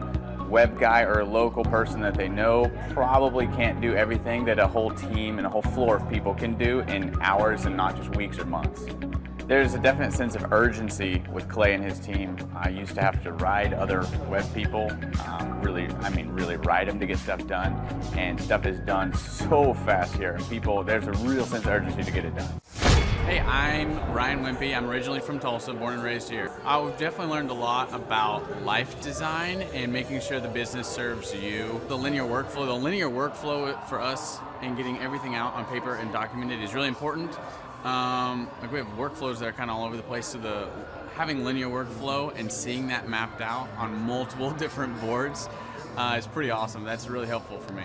web guy or a local person that they know probably can't do everything that a whole team and a whole floor of people can do in hours and not just weeks or months. There's a definite sense of urgency with Clay and his team. I used to have to ride other web people, really ride them to get stuff done, and stuff is done so fast here. There's a real sense of urgency to get it done. Hey, I'm Ryan Wimpy. I'm originally from Tulsa, born and raised here. I've definitely learned a lot about life design and making sure the business serves you. The linear workflow for us and getting everything out on paper and documented is really important. Like we have workflows that are kind of all over the place, so having linear workflow and seeing that mapped out on multiple different boards is pretty awesome. That's really helpful for me.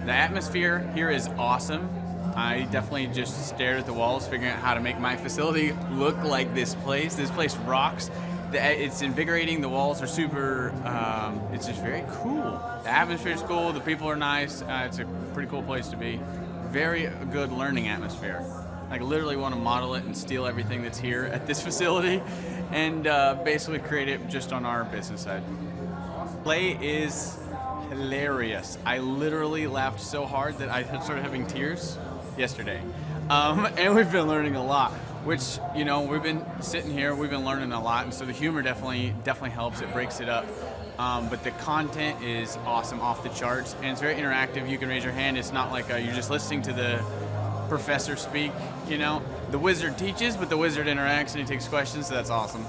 The atmosphere here is awesome. I definitely just stared at the walls, figuring out how to make my facility look like this place. This place rocks. It's invigorating. The walls are super, it's just very cool. The atmosphere is cool. The people are nice. It's a pretty cool place to be. Very good learning atmosphere. I literally want to model it and steal everything that's here at this facility and basically create it just on our business side. Clay is hilarious. I literally laughed so hard that I started having tears yesterday. And we've been learning a lot, which, we've been sitting here, we've been learning a lot, and so the humor definitely helps. It breaks it up. But the content is awesome, off the charts, and it's very interactive. You can raise your hand. It's not like you're just listening to the professor speak, The wizard teaches, but the wizard interacts and he takes questions, so that's awesome.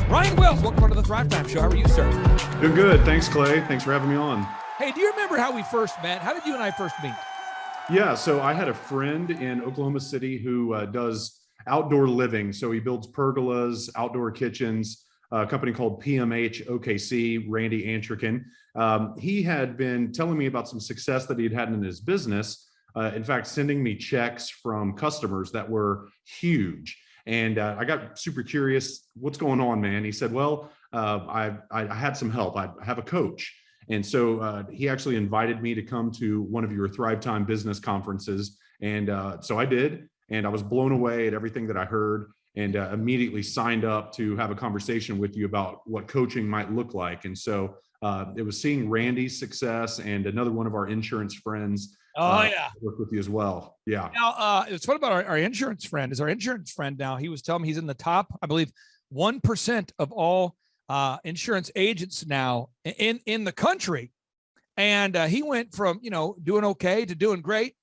Ryan Wells, welcome to the Thrivetime Show. How are you, sir? Doing good. Thanks, Clay. Thanks for having me on. Hey, do you remember how we first met? How did you and I first meet? Yeah, so I had a friend in Oklahoma City who does outdoor living. So he builds pergolas, outdoor kitchens, a company called PMH OKC, Randy Antrican. He had been telling me about some success that he'd had in his business. In fact, sending me checks from customers that were huge. And I got super curious, what's going on, man? He said, well, I had some help. I have a coach. And so he actually invited me to come to one of your Thrivetime business conferences. And so I did, and I was blown away at everything that I heard, and immediately signed up to have a conversation with you about what coaching might look like. And so it was seeing Randy's success and another one of our insurance friends. Work with you as well. Yeah. Now, it's what about our insurance friend? Is our insurance friend now? He was telling me he's in the top, I believe, 1% of all insurance agents now in the country. And he went from, doing okay to doing great.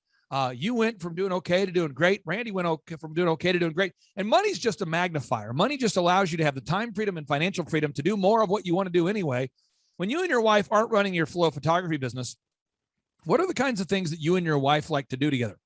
You went from doing okay to doing great. Randy went from doing okay to doing great. And money's just a magnifier. Money just allows you to have the time freedom and financial freedom to do more of what you want to do anyway. When you and your wife aren't running your flow photography business, what are the kinds of things that you and your wife like to do together?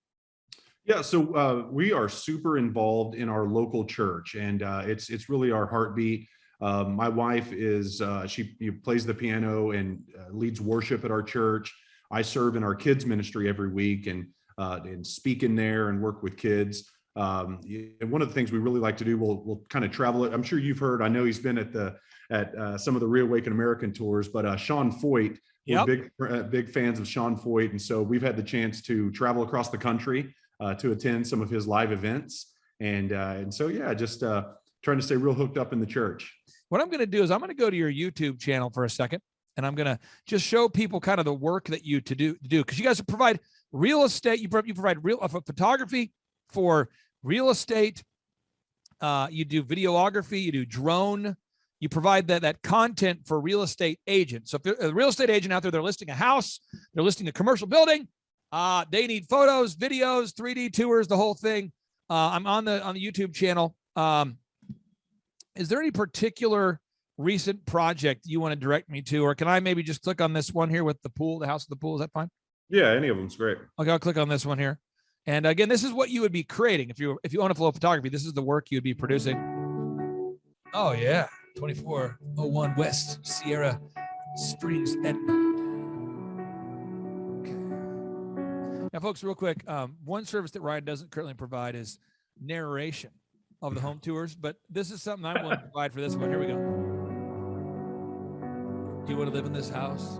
Yeah, so we are super involved in our local church, and it's really our heartbeat. My wife is she plays the piano and leads worship at our church. I serve in our kids ministry every week and speak in there and work with kids. And one of the things we really like to do, we'll kind of travel it. I'm sure you've heard. I know he's been at some of the Reawaken American tours, but Sean Foyt. Yep. We're big fans of Sean Foyt, and so we've had the chance to travel across the country to attend some of his live events, and so yeah, just trying to stay real hooked up in the church. What I'm going to do is I'm going to go to your YouTube channel for a second, and I'm going to just show people kind of the work that you do because you guys provide real estate. You provide real photography for real estate. You do videography. You do drone. You provide that content for real estate agents. So if there's a real estate agent out there, they're listing a house, they're listing a commercial building, they need photos, videos, 3D tours, the whole thing. I'm on the YouTube channel. Is there any particular recent project you want to direct me to, or can I maybe just click on this one here with the pool, the house with the pool? Is that fine? Yeah, any of them's great. Okay, I'll click on this one here. And again, this is what you would be creating if you own a flow of photography. This is the work you'd be producing. Oh yeah. 2401 West Sierra Springs, Edmond. Okay. Now, folks, real quick, one service that Ryan doesn't currently provide is narration of the home tours, but this is something I'm willing to provide for this one. Here we go. Do you want to live in this house?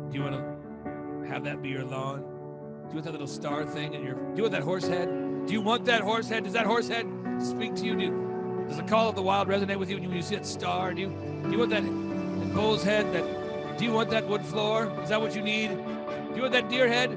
Do you want to have that be your lawn? Do you want that little star thing in your? Do you want that horse head? Do you want that horse head? Does that horse head speak to you? Does the call of the wild resonate with you when you see that star? Do you want that bull's head? Do you want that wood floor? Is that what you need? Do you want that deer head?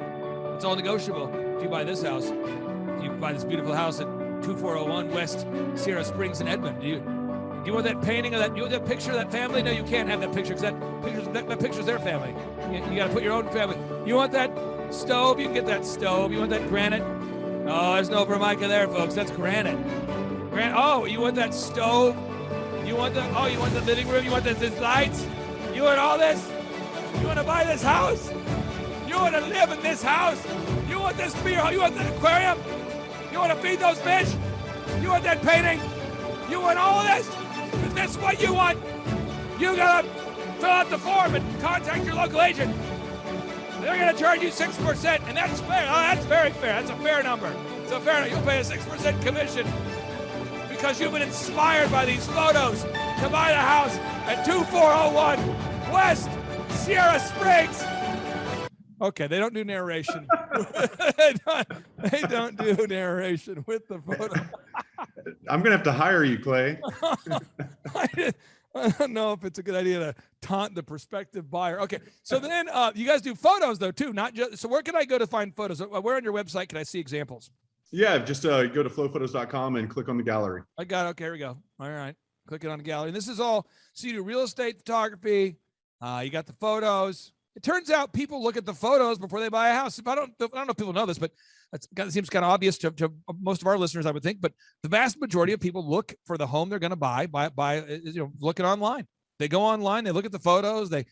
It's all negotiable. If you buy this house, if you buy this beautiful house at 2401 West Sierra Springs in Edmond, do you want that painting of that? Do you want that picture of that family? No, you can't have that picture because that picture's their family. You got to put your own family. You want that stove? You can get that stove. You want that granite? Oh, there's no Formica there, folks. That's granite. Oh, you want that stove? You want the living room? You want the lights? You want all this? You want to buy this house? You want to live in this house? You want this to be your home? You want that aquarium? You want to feed those fish? You want that painting? You want all of this? Is this what you want? You gotta fill out the form and contact your local agent. They're gonna charge you 6%, and that's fair. Oh, that's very fair. That's a fair number. It's a fair number. You'll pay a 6% commission because you've been inspired by these photos to buy the house at 2401 West Sierra Springs. Okay, they don't do narration. they don't do narration with the photo. I'm gonna have to hire you, Clay. I don't know if it's a good idea to taunt the prospective buyer. Okay, so then you guys do photos though too, not just. So where can I go to find photos? Where on your website can I see examples? Yeah, just go to flowphotos.com and click on the gallery. I got it. Okay, here we go. All right, click it on the gallery. And this is all. So you do real estate photography. You got the photos. It turns out people look at the photos before they buy a house. I don't know if people know this, but it seems kind of obvious to most of our listeners, I would think. But the vast majority of people look for the home they're going to buy looking online. They go online, they look at the photos, then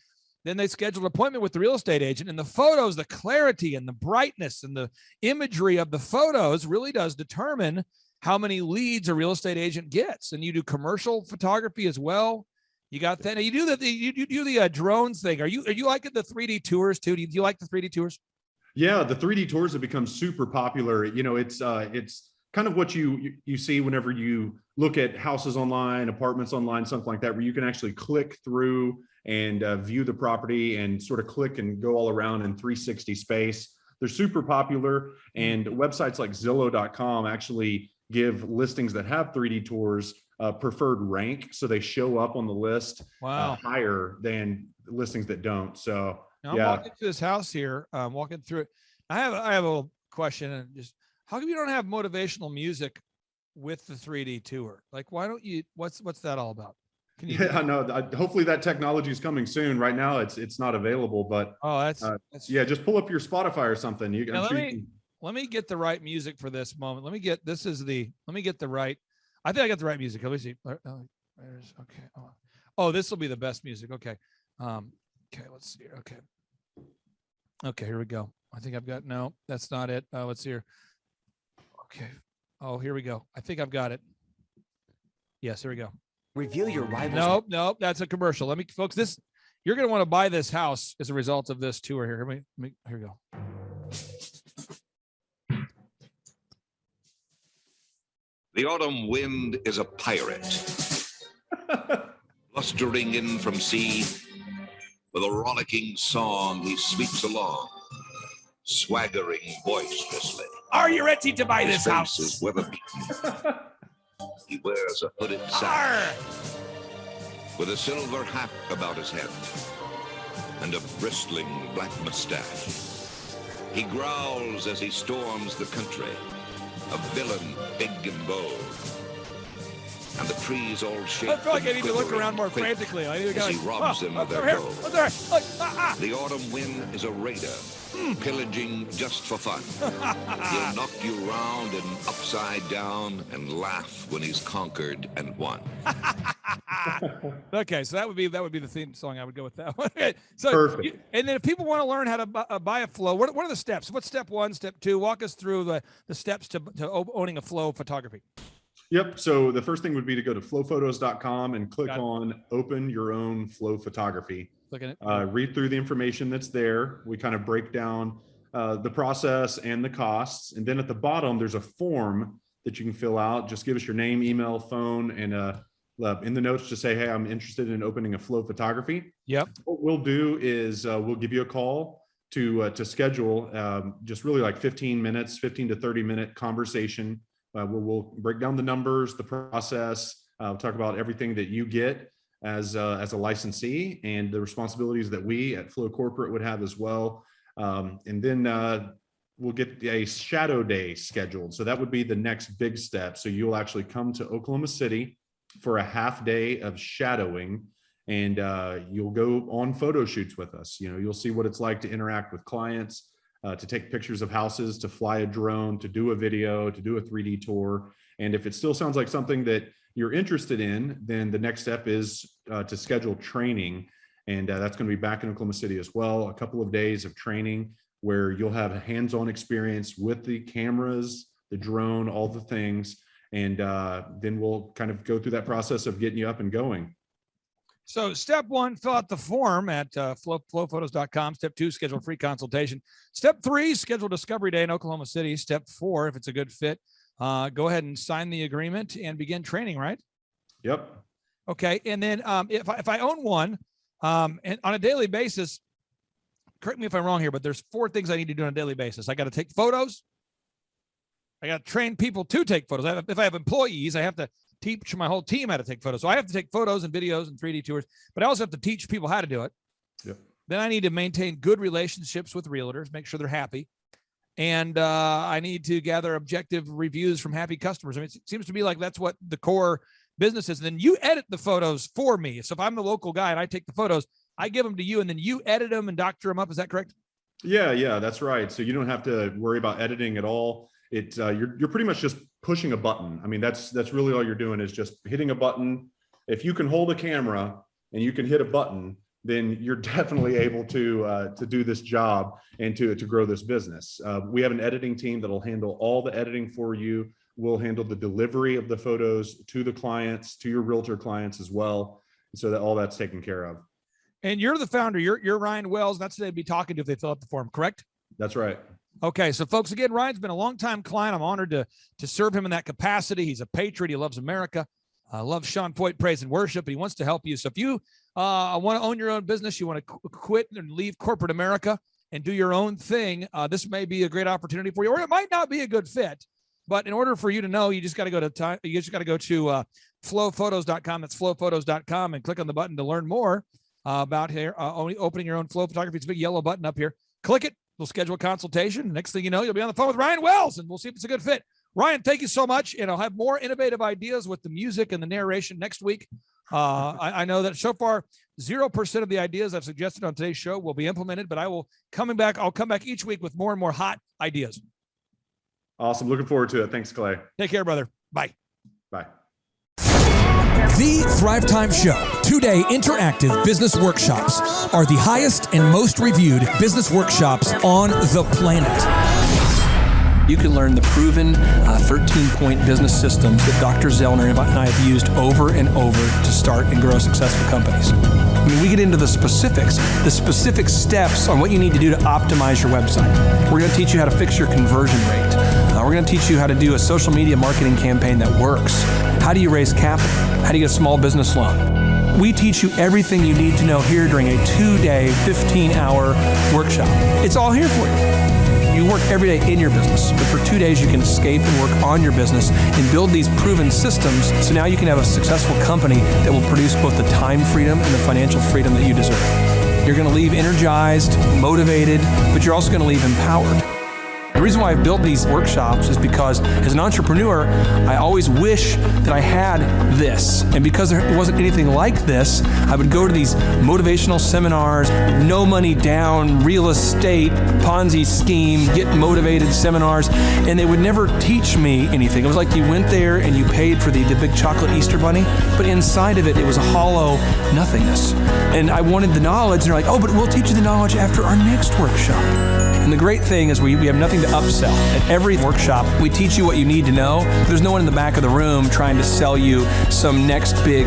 they schedule an appointment with the real estate agent. And the photos, the clarity and the brightness and the imagery of the photos really does determine how many leads a real estate agent gets. And you do commercial photography as well. You got that. You do the drones thing. Are you liking the 3D tours too? Do you like the 3D tours? Yeah, the 3D tours have become super popular. You know, it's kind of what you see whenever you look at houses online, apartments online, something like that, where you can actually click through and view the property and sort of click and go all around in 360 space. They're super popular, and websites like Zillow.com actually give listings that have 3D tours preferred rank, so they show up on the list higher than listings that don't. So now I'm walking through this house here. Walking through it. I have a little question, and just how come you don't have motivational music with the 3D tour? Like, why don't you? What's that all about? Can you? Yeah, no. Hopefully that technology is coming soon. Right now, it's not available. But that's just pull up your Spotify or something. Let me get the right music for this moment. Let me get the right. I think I got the right music. Let me see. Okay. Oh, this will be the best music. Okay. Okay. Let's see here. Okay. Here we go. I think I've got. No, that's not it. Let's see here. Okay. Oh, here we go. I think I've got it. Yes. Here we go. Reveal your rivals. Nope. That's a commercial. Folks. You're going to want to buy this house as a result of this tour here. Here we go. The autumn wind is a pirate, blustering in from sea. With a rollicking song, he sweeps along, swaggering boisterously. Are you ready to buy this house? His face is weather-beaten. He wears a hooded sack with a silver hat about his head and a bristling black mustache. He growls as he storms the country, a villain big and bold. And the trees all shake. I feel like I need to look around more frantically. I need to go. He robs them of their gold. The autumn wind is a raider, pillaging just for fun. He'll knock you round and upside down and laugh when he's conquered and won. Okay, so that would be the theme song. I would go with that one. Okay, so perfect. And then if people want to learn how to buy a flow, what are the steps? What's step 1, step 2? Walk us through the steps to owning a flow photography. Yep. So the first thing would be to go to flowphotos.com and click on Open Your Own Flow Photography. Look at it. Read through the information that's there. We kind of break down the process and the costs. And then at the bottom, there's a form that you can fill out. Just give us your name, email, phone, and in the notes, just say, hey, I'm interested in opening a flow photography. Yep. What we'll do is we'll give you a call to schedule just really like 15 to 30 minute conversation. We'll break down the numbers, the process, we'll talk about everything that you get as a licensee and the responsibilities that we at Flow Corporate would have as well. And then we'll get a shadow day scheduled. So that would be the next big step. So you'll actually come to Oklahoma City for a half day of shadowing, and you'll go on photo shoots with us. You'll see what it's like to interact with clients, to take pictures of houses, to fly a drone, to do a video, to do a 3D tour. And if it still sounds like something that you're interested in, then the next step is to schedule training. And that's going to be back in Oklahoma City as well. A couple of days of training where you'll have a hands-on experience with the cameras, the drone, all the things. And then we'll kind of go through that process of getting you up and going. So step 1, fill out the form at flowphotos.com. Step 2, schedule a free consultation. Step 3, schedule Discovery Day in Oklahoma City. Step 4, if it's a good fit, go ahead and sign the agreement and begin training, right? Yep. Okay. And then if I own one and on a daily basis, correct me if I'm wrong here, but there's 4 things I need to do on a daily basis. I got to take photos. I got to train people to take photos. If I have employees, I have to teach my whole team how to take photos. So I have to take photos and videos and 3D tours, but I also have to teach people how to do it. Yep. Then I need to maintain good relationships with realtors, make sure they're happy. And I need to gather objective reviews from happy customers. I mean, it seems to me like that's what the core business is. And then you edit the photos for me. So if I'm the local guy and I take the photos, I give them to you and then you edit them and doctor them up. Is that correct? Yeah, that's right. So you don't have to worry about editing at all. You're pretty much just pushing a button. I mean, that's really all you're doing is just hitting a button. If you can hold a camera and you can hit a button, then you're definitely able to do this job and to grow this business. We have an editing team that'll handle all the editing for you. We'll handle the delivery of the photos to the clients, to your realtor clients as well, so that all that's taken care of. And you're the founder. You're Ryan Wells. That's who they'd be talking to if they fill out the form, correct? That's right. Okay, so folks, again, Ryan's been a longtime client. I'm honored to serve him in that capacity. He's a patriot. He loves America. Loves Sean Poit Praise and Worship. He wants to help you. So if you want to own your own business, you want to quit and leave corporate America and do your own thing, this may be a great opportunity for you, or it might not be a good fit. But in order for you to know, you just got to go to flowphotos.com. That's flowphotos.com and click on the button to learn more about opening your own flow photography. It's a big yellow button up here. Click it. We'll schedule a consultation. Next thing you know, you'll be on the phone with Ryan Wells, and we'll see if it's a good fit. Ryan, thank you so much. And I'll have more innovative ideas with the music and the narration next week. I know that so far, 0% of the ideas I've suggested on today's show will be implemented, but I'll come back each week with more and more hot ideas. Awesome. Looking forward to it. Thanks, Clay. Take care, brother. Bye. Bye. The Thrivetime Show 2-day interactive business workshops are the highest and most reviewed business workshops on the planet. You can learn the proven 13-point business systems that Dr. Zellner and I have used over and over to start and grow successful companies. I mean, we get into the specific steps on what you need to do to optimize your website. We're going to teach you how to fix your conversion rate. We're going to teach you how to do a social media marketing campaign that works. How do you raise capital? How do you get a small business loan? We teach you everything you need to know here during a 2-day, 15-hour workshop. It's all here for you. You work every day in your business, but for 2 days you can escape and work on your business and build these proven systems so now you can have a successful company that will produce both the time freedom and the financial freedom that you deserve. You're going to leave energized, motivated, but you're also going to leave empowered. The reason why I've built these workshops is because as an entrepreneur, I always wish that I had this. And because there wasn't anything like this, I would go to these motivational seminars, no money down, real estate, Ponzi scheme, get motivated seminars, and they would never teach me anything. It was like you went there and you paid for the big chocolate Easter bunny, but inside of it, it was a hollow nothingness. And I wanted the knowledge, and they're like, oh, but we'll teach you the knowledge after our next workshop. And the great thing is we have nothing to upsell. At every workshop, we teach you what you need to know. There's no one in the back of the room trying to sell you some next big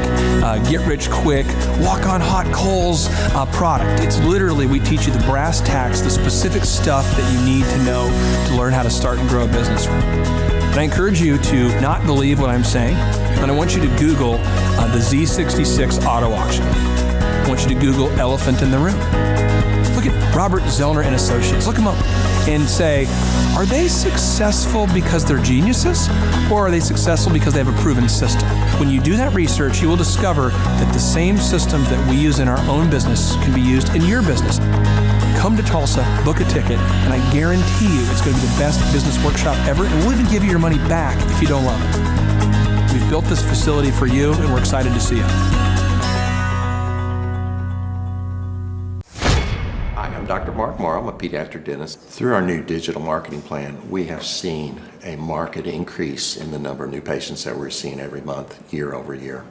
get-rich-quick, walk-on-hot-coals product. It's literally, we teach you the brass tacks, the specific stuff that you need to know to learn how to start and grow a business. And I encourage you to not believe what I'm saying, and I want you to Google the Z66 auto auction. I want you to Google elephant in the room. Look at Robert Zellner and Associates. Look them up and say, are they successful because they're geniuses, or are they successful because they have a proven system? When you do that research, you will discover that the same systems that we use in our own business can be used in your business. Come to Tulsa, book a ticket, and I guarantee you it's going to be the best business workshop ever, and we'll even give you your money back if you don't love it. We've built this facility for you, and we're excited to see you. Hi, I'm Dr. Mark Morrow. I'm a pediatric dentist. Through our new digital marketing plan, we have seen a marked increase in the number of new patients that we're seeing every month, year over year.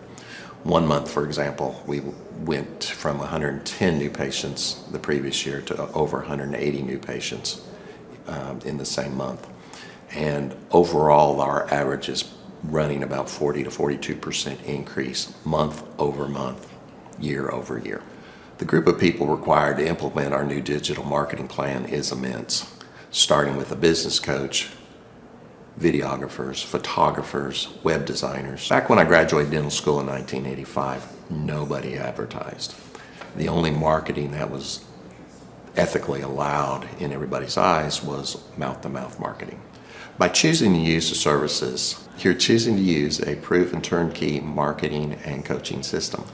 One month, for example, we went from 110 new patients the previous year to over 180 new patients in the same month. And overall, our average is running about 40 to 42% increase month over month, year over year. The group of people required to implement our new digital marketing plan is immense, starting with a business coach, videographers, photographers, web designers. Back when I graduated dental school in 1985, nobody advertised. The only marketing that was ethically allowed in everybody's eyes was mouth-to-mouth marketing. By choosing to use the services, you're choosing to use a proven turnkey marketing and coaching system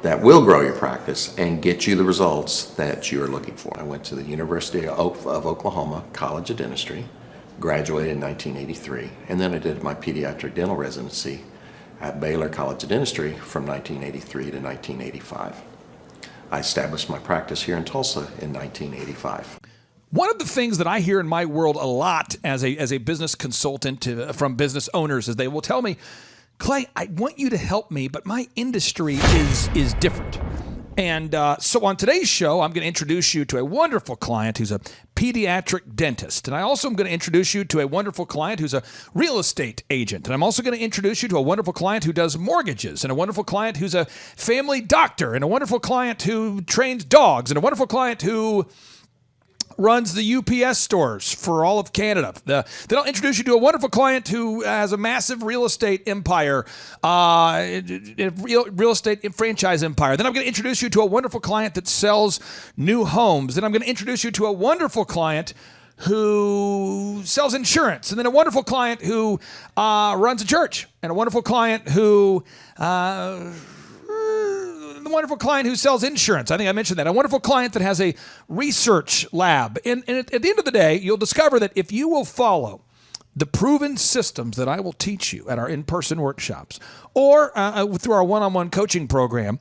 that will grow your practice and get you the results that you are looking for. I went to the University of Oklahoma College of Dentistry, graduated in 1983, and then I did my pediatric dental residency at Baylor College of Dentistry from 1983 to 1985. I established my practice here in Tulsa in 1985. One of the things that I hear in my world a lot as a business consultant from business owners is they will tell me, Clay, I want you to help me, but my industry is different. And so on today's show, I'm going to introduce you to a wonderful client who's a pediatric dentist. And I also am going to introduce you to a wonderful client who's a real estate agent. And I'm also going to introduce you to a wonderful client who does mortgages, and a wonderful client who's a family doctor, and a wonderful client who trains dogs, and a wonderful client who runs the UPS stores for all of Canada. Then I'll introduce you to a wonderful client who has a massive real estate empire, real estate franchise empire. Then I'm going to introduce you to a wonderful client that sells new homes. Then I'm going to introduce you to a wonderful client who sells insurance, and then a wonderful client who runs a church, and a wonderful client who the wonderful client who sells insurance. I think I mentioned that. A wonderful client that has a research lab. And at the end of the day, you'll discover that if you will follow the proven systems that I will teach you at our in-person workshops or through our one-on-one coaching program,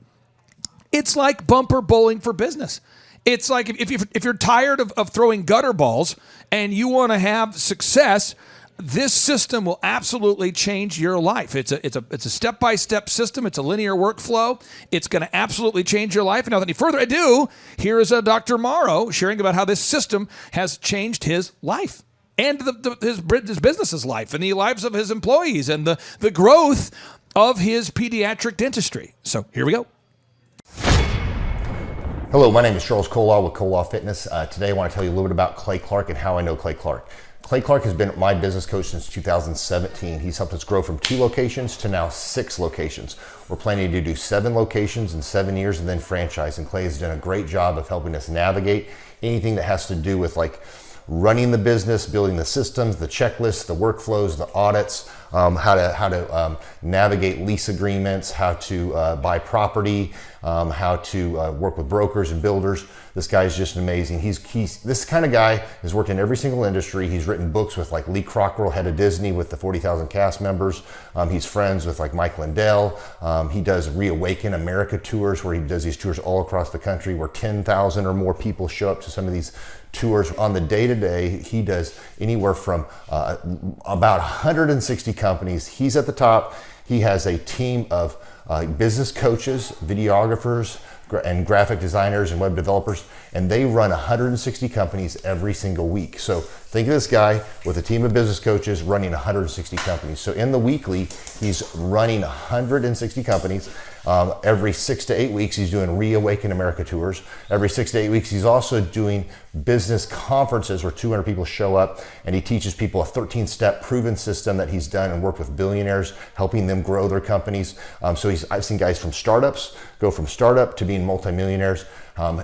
it's like bumper bowling for business. It's like if you're tired of throwing gutter balls and you want to have success, this system will absolutely change your life. It's a step-by-step system. It's a linear workflow. It's going to absolutely change your life. And without any further ado, here is Dr. Morrow sharing about how this system has changed his life and his business's life and the lives of his employees and the growth of his pediatric dentistry. So here we go. Hello, my name is Charles Colaw with Colaw Fitness. Today I want to tell you a little bit about Clay Clark and how I know Clay Clark. Clay Clark has been my business coach since 2017. He's helped us grow from 2 locations to now 6 locations. We're planning to do 7 locations in 7 years and then franchise. And Clay has done a great job of helping us navigate anything that has to do with like running the business, building the systems, the checklists, the workflows, the audits, how to navigate lease agreements, how to buy property, how to work with brokers and builders. This guy is just amazing. He's this kind of guy has worked in every single industry. He's written books with like Lee Cockrell, head of Disney, with the 40,000 cast members. He's friends with like Mike Lindell. He does Reawaken America tours where he does these tours all across the country where 10,000 or more people show up to some of these tours. On the day-to-day, he does anywhere from about 160 companies. He's at the top. He has a team of business coaches, videographers, and graphic designers and web developers, and they run 160 companies every single week. So think of this guy with a team of business coaches running 160 companies. So in the weekly, he's running 160 companies. Every 6 to 8 weeks, he's doing Reawaken America tours. Every 6 to 8 weeks, he's also doing business conferences where 200 people show up, and he teaches people a 13-step proven system that he's done and worked with billionaires, helping them grow their companies. I've seen guys from startups go from startup to being multimillionaires,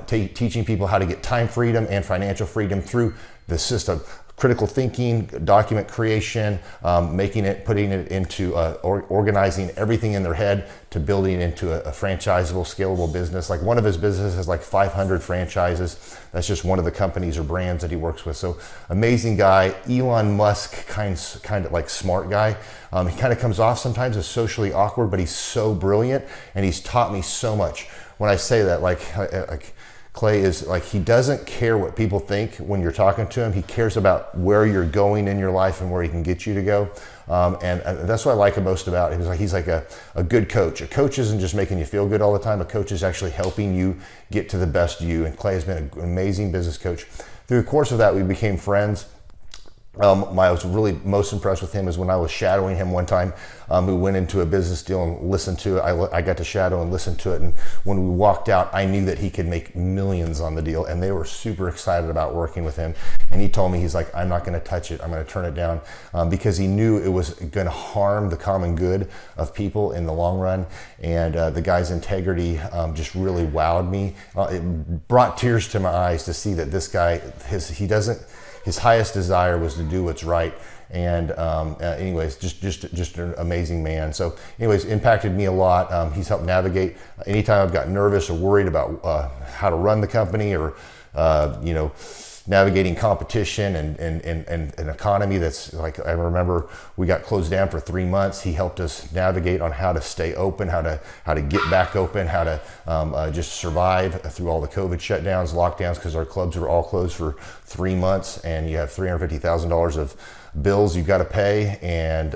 teaching people how to get time freedom and financial freedom through the system. Critical thinking, document creation, putting it into organizing everything in their head to building into a franchisable, scalable business. Like one of his businesses has like 500 franchises. That's just one of the companies or brands that he works with. So amazing guy, Elon Musk kind of like smart guy. He kind of comes off sometimes as socially awkward, but he's so brilliant and he's taught me so much. When I say that, like Clay is like, he doesn't care what people think when you're talking to him. He cares about where you're going in your life and where he can get you to go. And that's what I like most about him. He's like a good coach. A coach isn't just making you feel good all the time. A coach is actually helping you get to the best you. And Clay has been an amazing business coach. Through the course of that, we became friends. I was really most impressed with him is when I was shadowing him one time. We went into a business deal and listened to it. I got to shadow and listen to it. And when we walked out, I knew that he could make millions on the deal. And they were super excited about working with him. And he told me, he's like, I'm not going to touch it. I'm going to turn it down because he knew it was going to harm the common good of people in the long run. And the guy's integrity just really wowed me. It brought tears to my eyes to see that this guy, his highest desire was to do what's right. And anyways, just an amazing man. So anyways, impacted me a lot. He's helped navigate anytime I've got nervous or worried about how to run the company or, navigating competition and an economy that's like, I remember we got closed down for 3 months. He helped us navigate on how to stay open, how to get back open, how to just survive through all the COVID shutdowns, lockdowns, because our clubs were all closed for 3 months and you have $350,000 of bills you've got to pay, and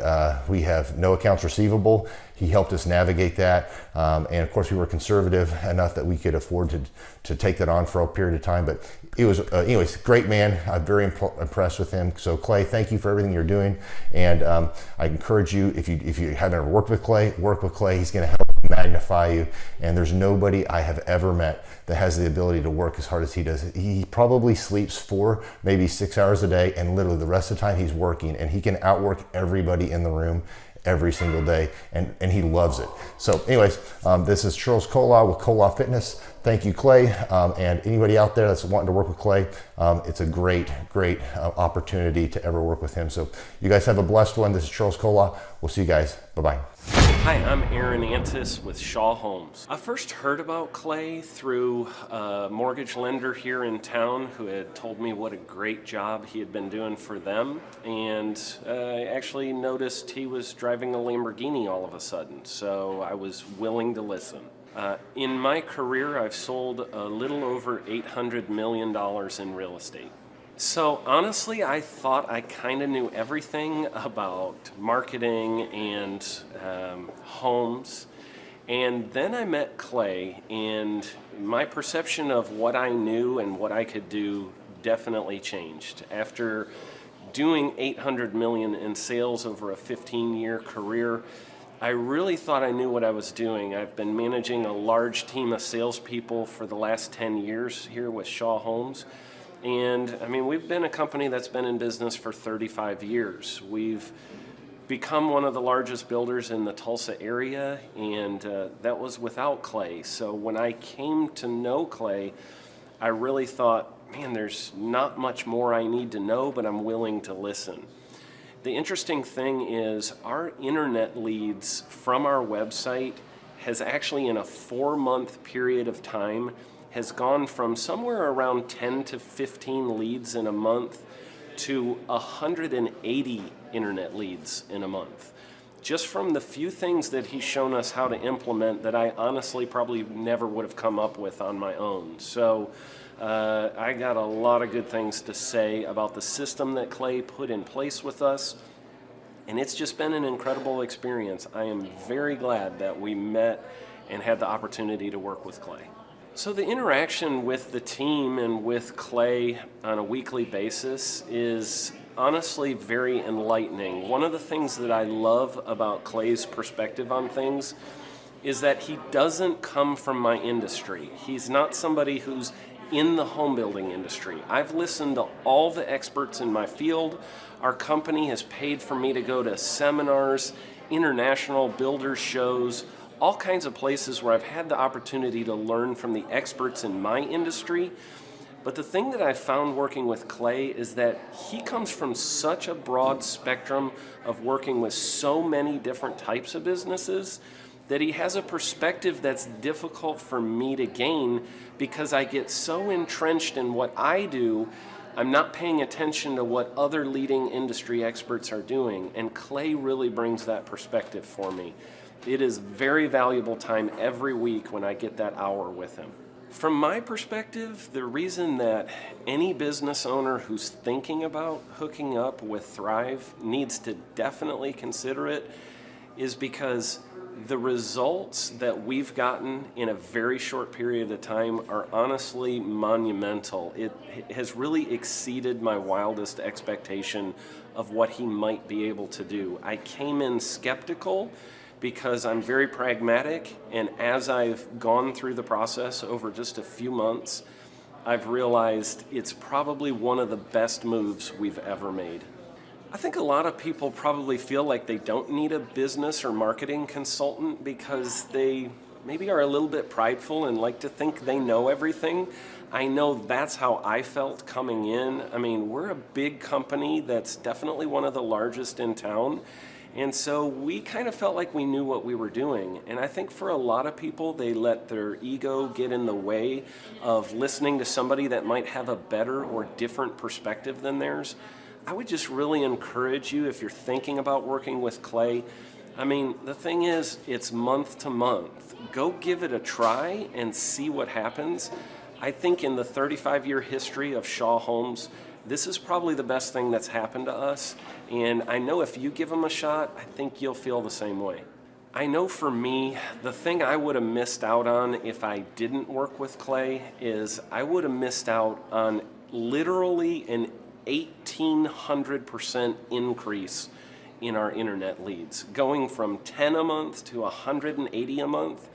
we have no accounts receivable. He helped us navigate that, and of course we were conservative enough that we could afford to take that on for a period of time. But it was anyways, great man. I'm very impressed with him. So Clay, thank you for everything you're doing, and I encourage you, if you haven't ever worked with Clay, work with Clay. He's going to help magnify you, and there's nobody I have ever met that has the ability to work as hard as he does. He probably sleeps 4, maybe 6 hours a day, and literally the rest of the time he's working, and he can outwork everybody in the room every single day, and he loves it. So anyways, this is Charles Kola with Kola Fitness. Thank you, Clay, and anybody out there that's wanting to work with Clay, it's a great opportunity to ever work with him. So you guys have a blessed one. This is Charles Kola. We'll see you guys. Bye-bye. Hi, I'm Aaron Antis with Shaw Homes. I first heard about Clay through a mortgage lender here in town who had told me what a great job he had been doing for them, and I actually noticed he was driving a Lamborghini all of a sudden, so I was willing to listen. In my career, I've sold a little over $800 million in real estate. So honestly, I thought I kind of knew everything about marketing and homes. And then I met Clay, and my perception of what I knew and what I could do definitely changed. After doing $800 million in sales over a 15-year career, I really thought I knew what I was doing. I've been managing a large team of salespeople for the last 10 years here with Shaw Homes. And I mean, we've been a company that's been in business for 35 years. We've become one of the largest builders in the Tulsa area, and that was without Clay. So when I came to know Clay, I really thought, man, there's not much more I need to know, but I'm willing to listen. The interesting thing is our internet leads from our website has actually, in a 4-month period of time, has gone from somewhere around 10 to 15 leads in a month to 180 internet leads in a month. Just from the few things that he's shown us how to implement that I honestly probably never would have come up with on my own. So I got a lot of good things to say about the system that Clay put in place with us. And it's just been an incredible experience. I am very glad that we met and had the opportunity to work with Clay. So the interaction with the team and with Clay on a weekly basis is honestly very enlightening. One of the things that I love about Clay's perspective on things is that he doesn't come from my industry. He's not somebody who's in the home building industry. I've listened to all the experts in my field. Our company has paid for me to go to seminars, international builder shows, all kinds of places where I've had the opportunity to learn from the experts in my industry. But the thing that I've found working with Clay is that he comes from such a broad spectrum of working with so many different types of businesses that he has a perspective that's difficult for me to gain because I get so entrenched in what I do, I'm not paying attention to what other leading industry experts are doing, and Clay really brings that perspective for me. It is very valuable time every week when I get that hour with him. From my perspective, the reason that any business owner who's thinking about hooking up with Thrive needs to definitely consider it is because the results that we've gotten in a very short period of time are honestly monumental. It has really exceeded my wildest expectation of what he might be able to do. I came in skeptical because I'm very pragmatic, and as I've gone through the process over just a few months, I've realized it's probably one of the best moves we've ever made. I think a lot of people probably feel like they don't need a business or marketing consultant because they maybe are a little bit prideful and like to think they know everything. I know that's how I felt coming in. I mean, we're a big company that's definitely one of the largest in town. And so we kind of felt like we knew what we were doing. And I think for a lot of people, they let their ego get in the way of listening to somebody that might have a better or different perspective than theirs. I would just really encourage you, if you're thinking about working with Clay, I mean, the thing is, it's month to month. Go give it a try and see what happens. I think in the 35-year history of Shaw Homes, this is probably the best thing that's happened to us. And I know if you give them a shot, I think you'll feel the same way. I know for me, the thing I would have missed out on if I didn't work with Clay is I would have missed out on literally an 1,800% increase in our internet leads. Going from 10 a month to 180 a month,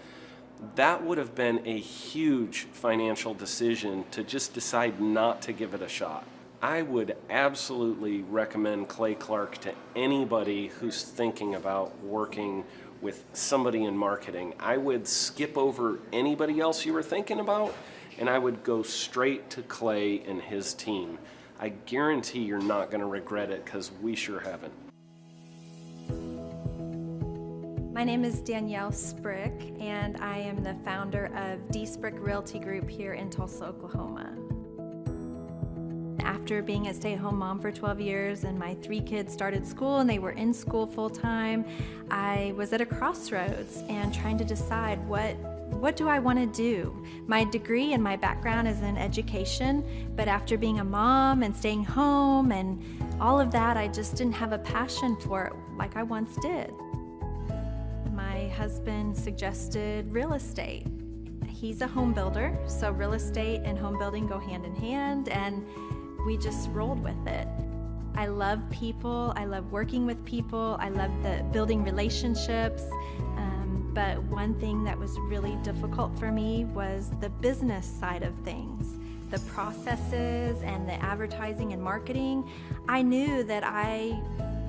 that would have been a huge financial decision to just decide not to give it a shot. I would absolutely recommend Clay Clark to anybody who's thinking about working with somebody in marketing. I would skip over anybody else you were thinking about, and I would go straight to Clay and his team. I guarantee you're not going to regret it because we sure haven't. My name is Danielle Sprick, and I am the founder of D Sprick Realty Group here in Tulsa, Oklahoma. After being a stay-at-home mom for 12 years and my 3 kids started school and they were in school full-time, I was at a crossroads and trying to decide what do I want to do? My degree and my background is in education, but after being a mom and staying home and all of that, I just didn't have a passion for it like I once did. My husband suggested real estate. He's a home builder, so real estate and home building go hand in hand, and we just rolled with it. I love people, I love working with people, I love the building relationships. But one thing that was really difficult for me was the business side of things, the processes and the advertising and marketing. I knew that I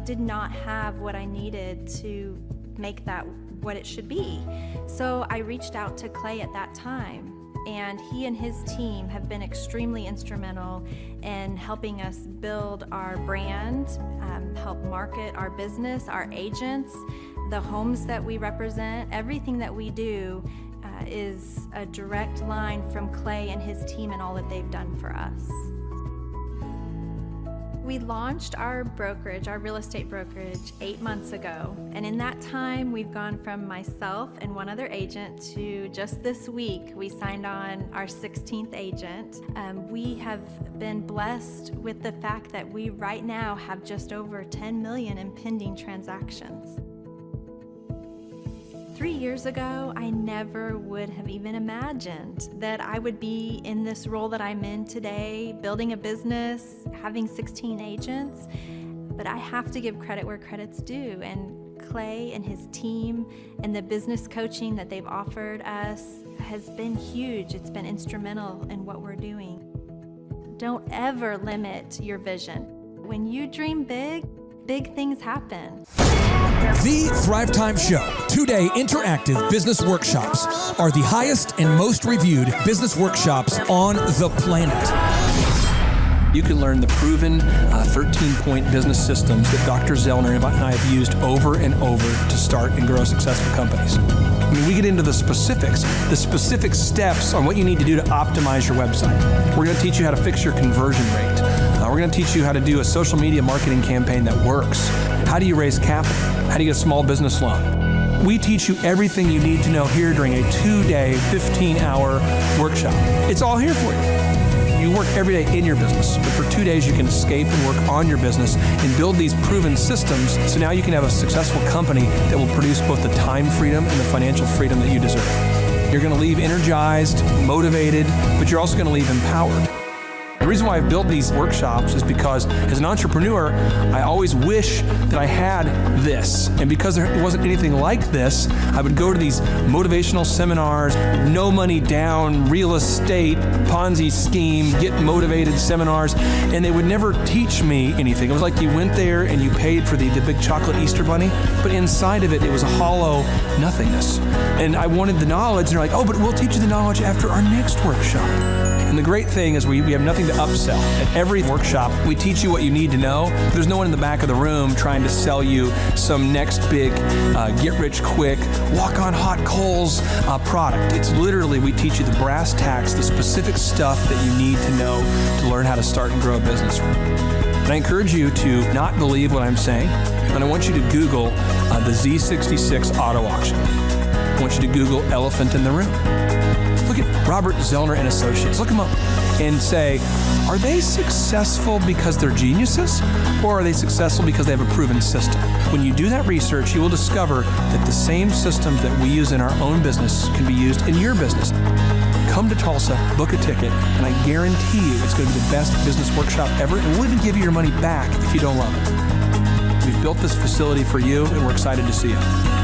did not have what I needed to make that what it should be. So I reached out to Clay at that time, and he and his team have been extremely instrumental in helping us build our brand, help market our business, our agents, the homes that we represent. Everything that we do is a direct line from Clay and his team and all that they've done for us. We launched our brokerage, our real estate brokerage, 8 months ago. And in that time, we've gone from myself and one other agent to just this week, we signed on our 16th agent. We have been blessed with the fact that we right now have just over 10 million in pending transactions. 3 years ago, I never would have even imagined that I would be in this role that I'm in today, building a business, having 16 agents. But I have to give credit where credit's due. And Clay and his team and the business coaching that they've offered us has been huge. It's been instrumental in what we're doing. Don't ever limit your vision. When you dream big, big things happen. The Thrivetime Show, 2-day interactive business workshops, are the highest and most reviewed business workshops on the planet. You can learn the proven 13-point business systems that Dr. Zellner and I have used over and over to start and grow successful companies. I mean, we get into the specific steps on what you need to do to optimize your website. We're going to teach you how to fix your conversion rate. We're going to teach you how to do a social media marketing campaign that works. How do you raise capital? How do you get a small business loan? We teach you everything you need to know here during a 2-day, 15-hour workshop. It's all here for you. You work every day in your business, but for 2 days you can escape and work on your business and build these proven systems so now you can have a successful company that will produce both the time freedom and the financial freedom that you deserve. You're going to leave energized, motivated, but you're also going to leave empowered. The reason why I've built these workshops is because as an entrepreneur, I always wish that I had this. And because there wasn't anything like this, I would go to these motivational seminars, no money down, real estate, Ponzi scheme, get motivated seminars, and they would never teach me anything. It was like you went there and you paid for the big chocolate Easter bunny, but inside of it, it was a hollow nothingness. And I wanted the knowledge, and they're like, oh, but we'll teach you the knowledge after our next workshop. And the great thing is we have nothing to upsell. At every workshop, we teach you what you need to know. There's no one in the back of the room trying to sell you some next big get-rich-quick, walk-on-hot coals product. It's literally, we teach you the brass tacks, the specific stuff that you need to know to learn how to start and grow a business. And I encourage you to not believe what I'm saying, and I want you to Google the Z66 auto auction. I want you to Google elephant in the room. Look at Robert Zellner and Associates. Look them up and say, are they successful because they're geniuses, or are they successful because they have a proven system? When you do that research, you will discover that the same systems that we use in our own business can be used in your business. Come to Tulsa, book a ticket, and I guarantee you it's going to be the best business workshop ever, and we'll even give you your money back if you don't love it. We've built this facility for you, and we're excited to see you.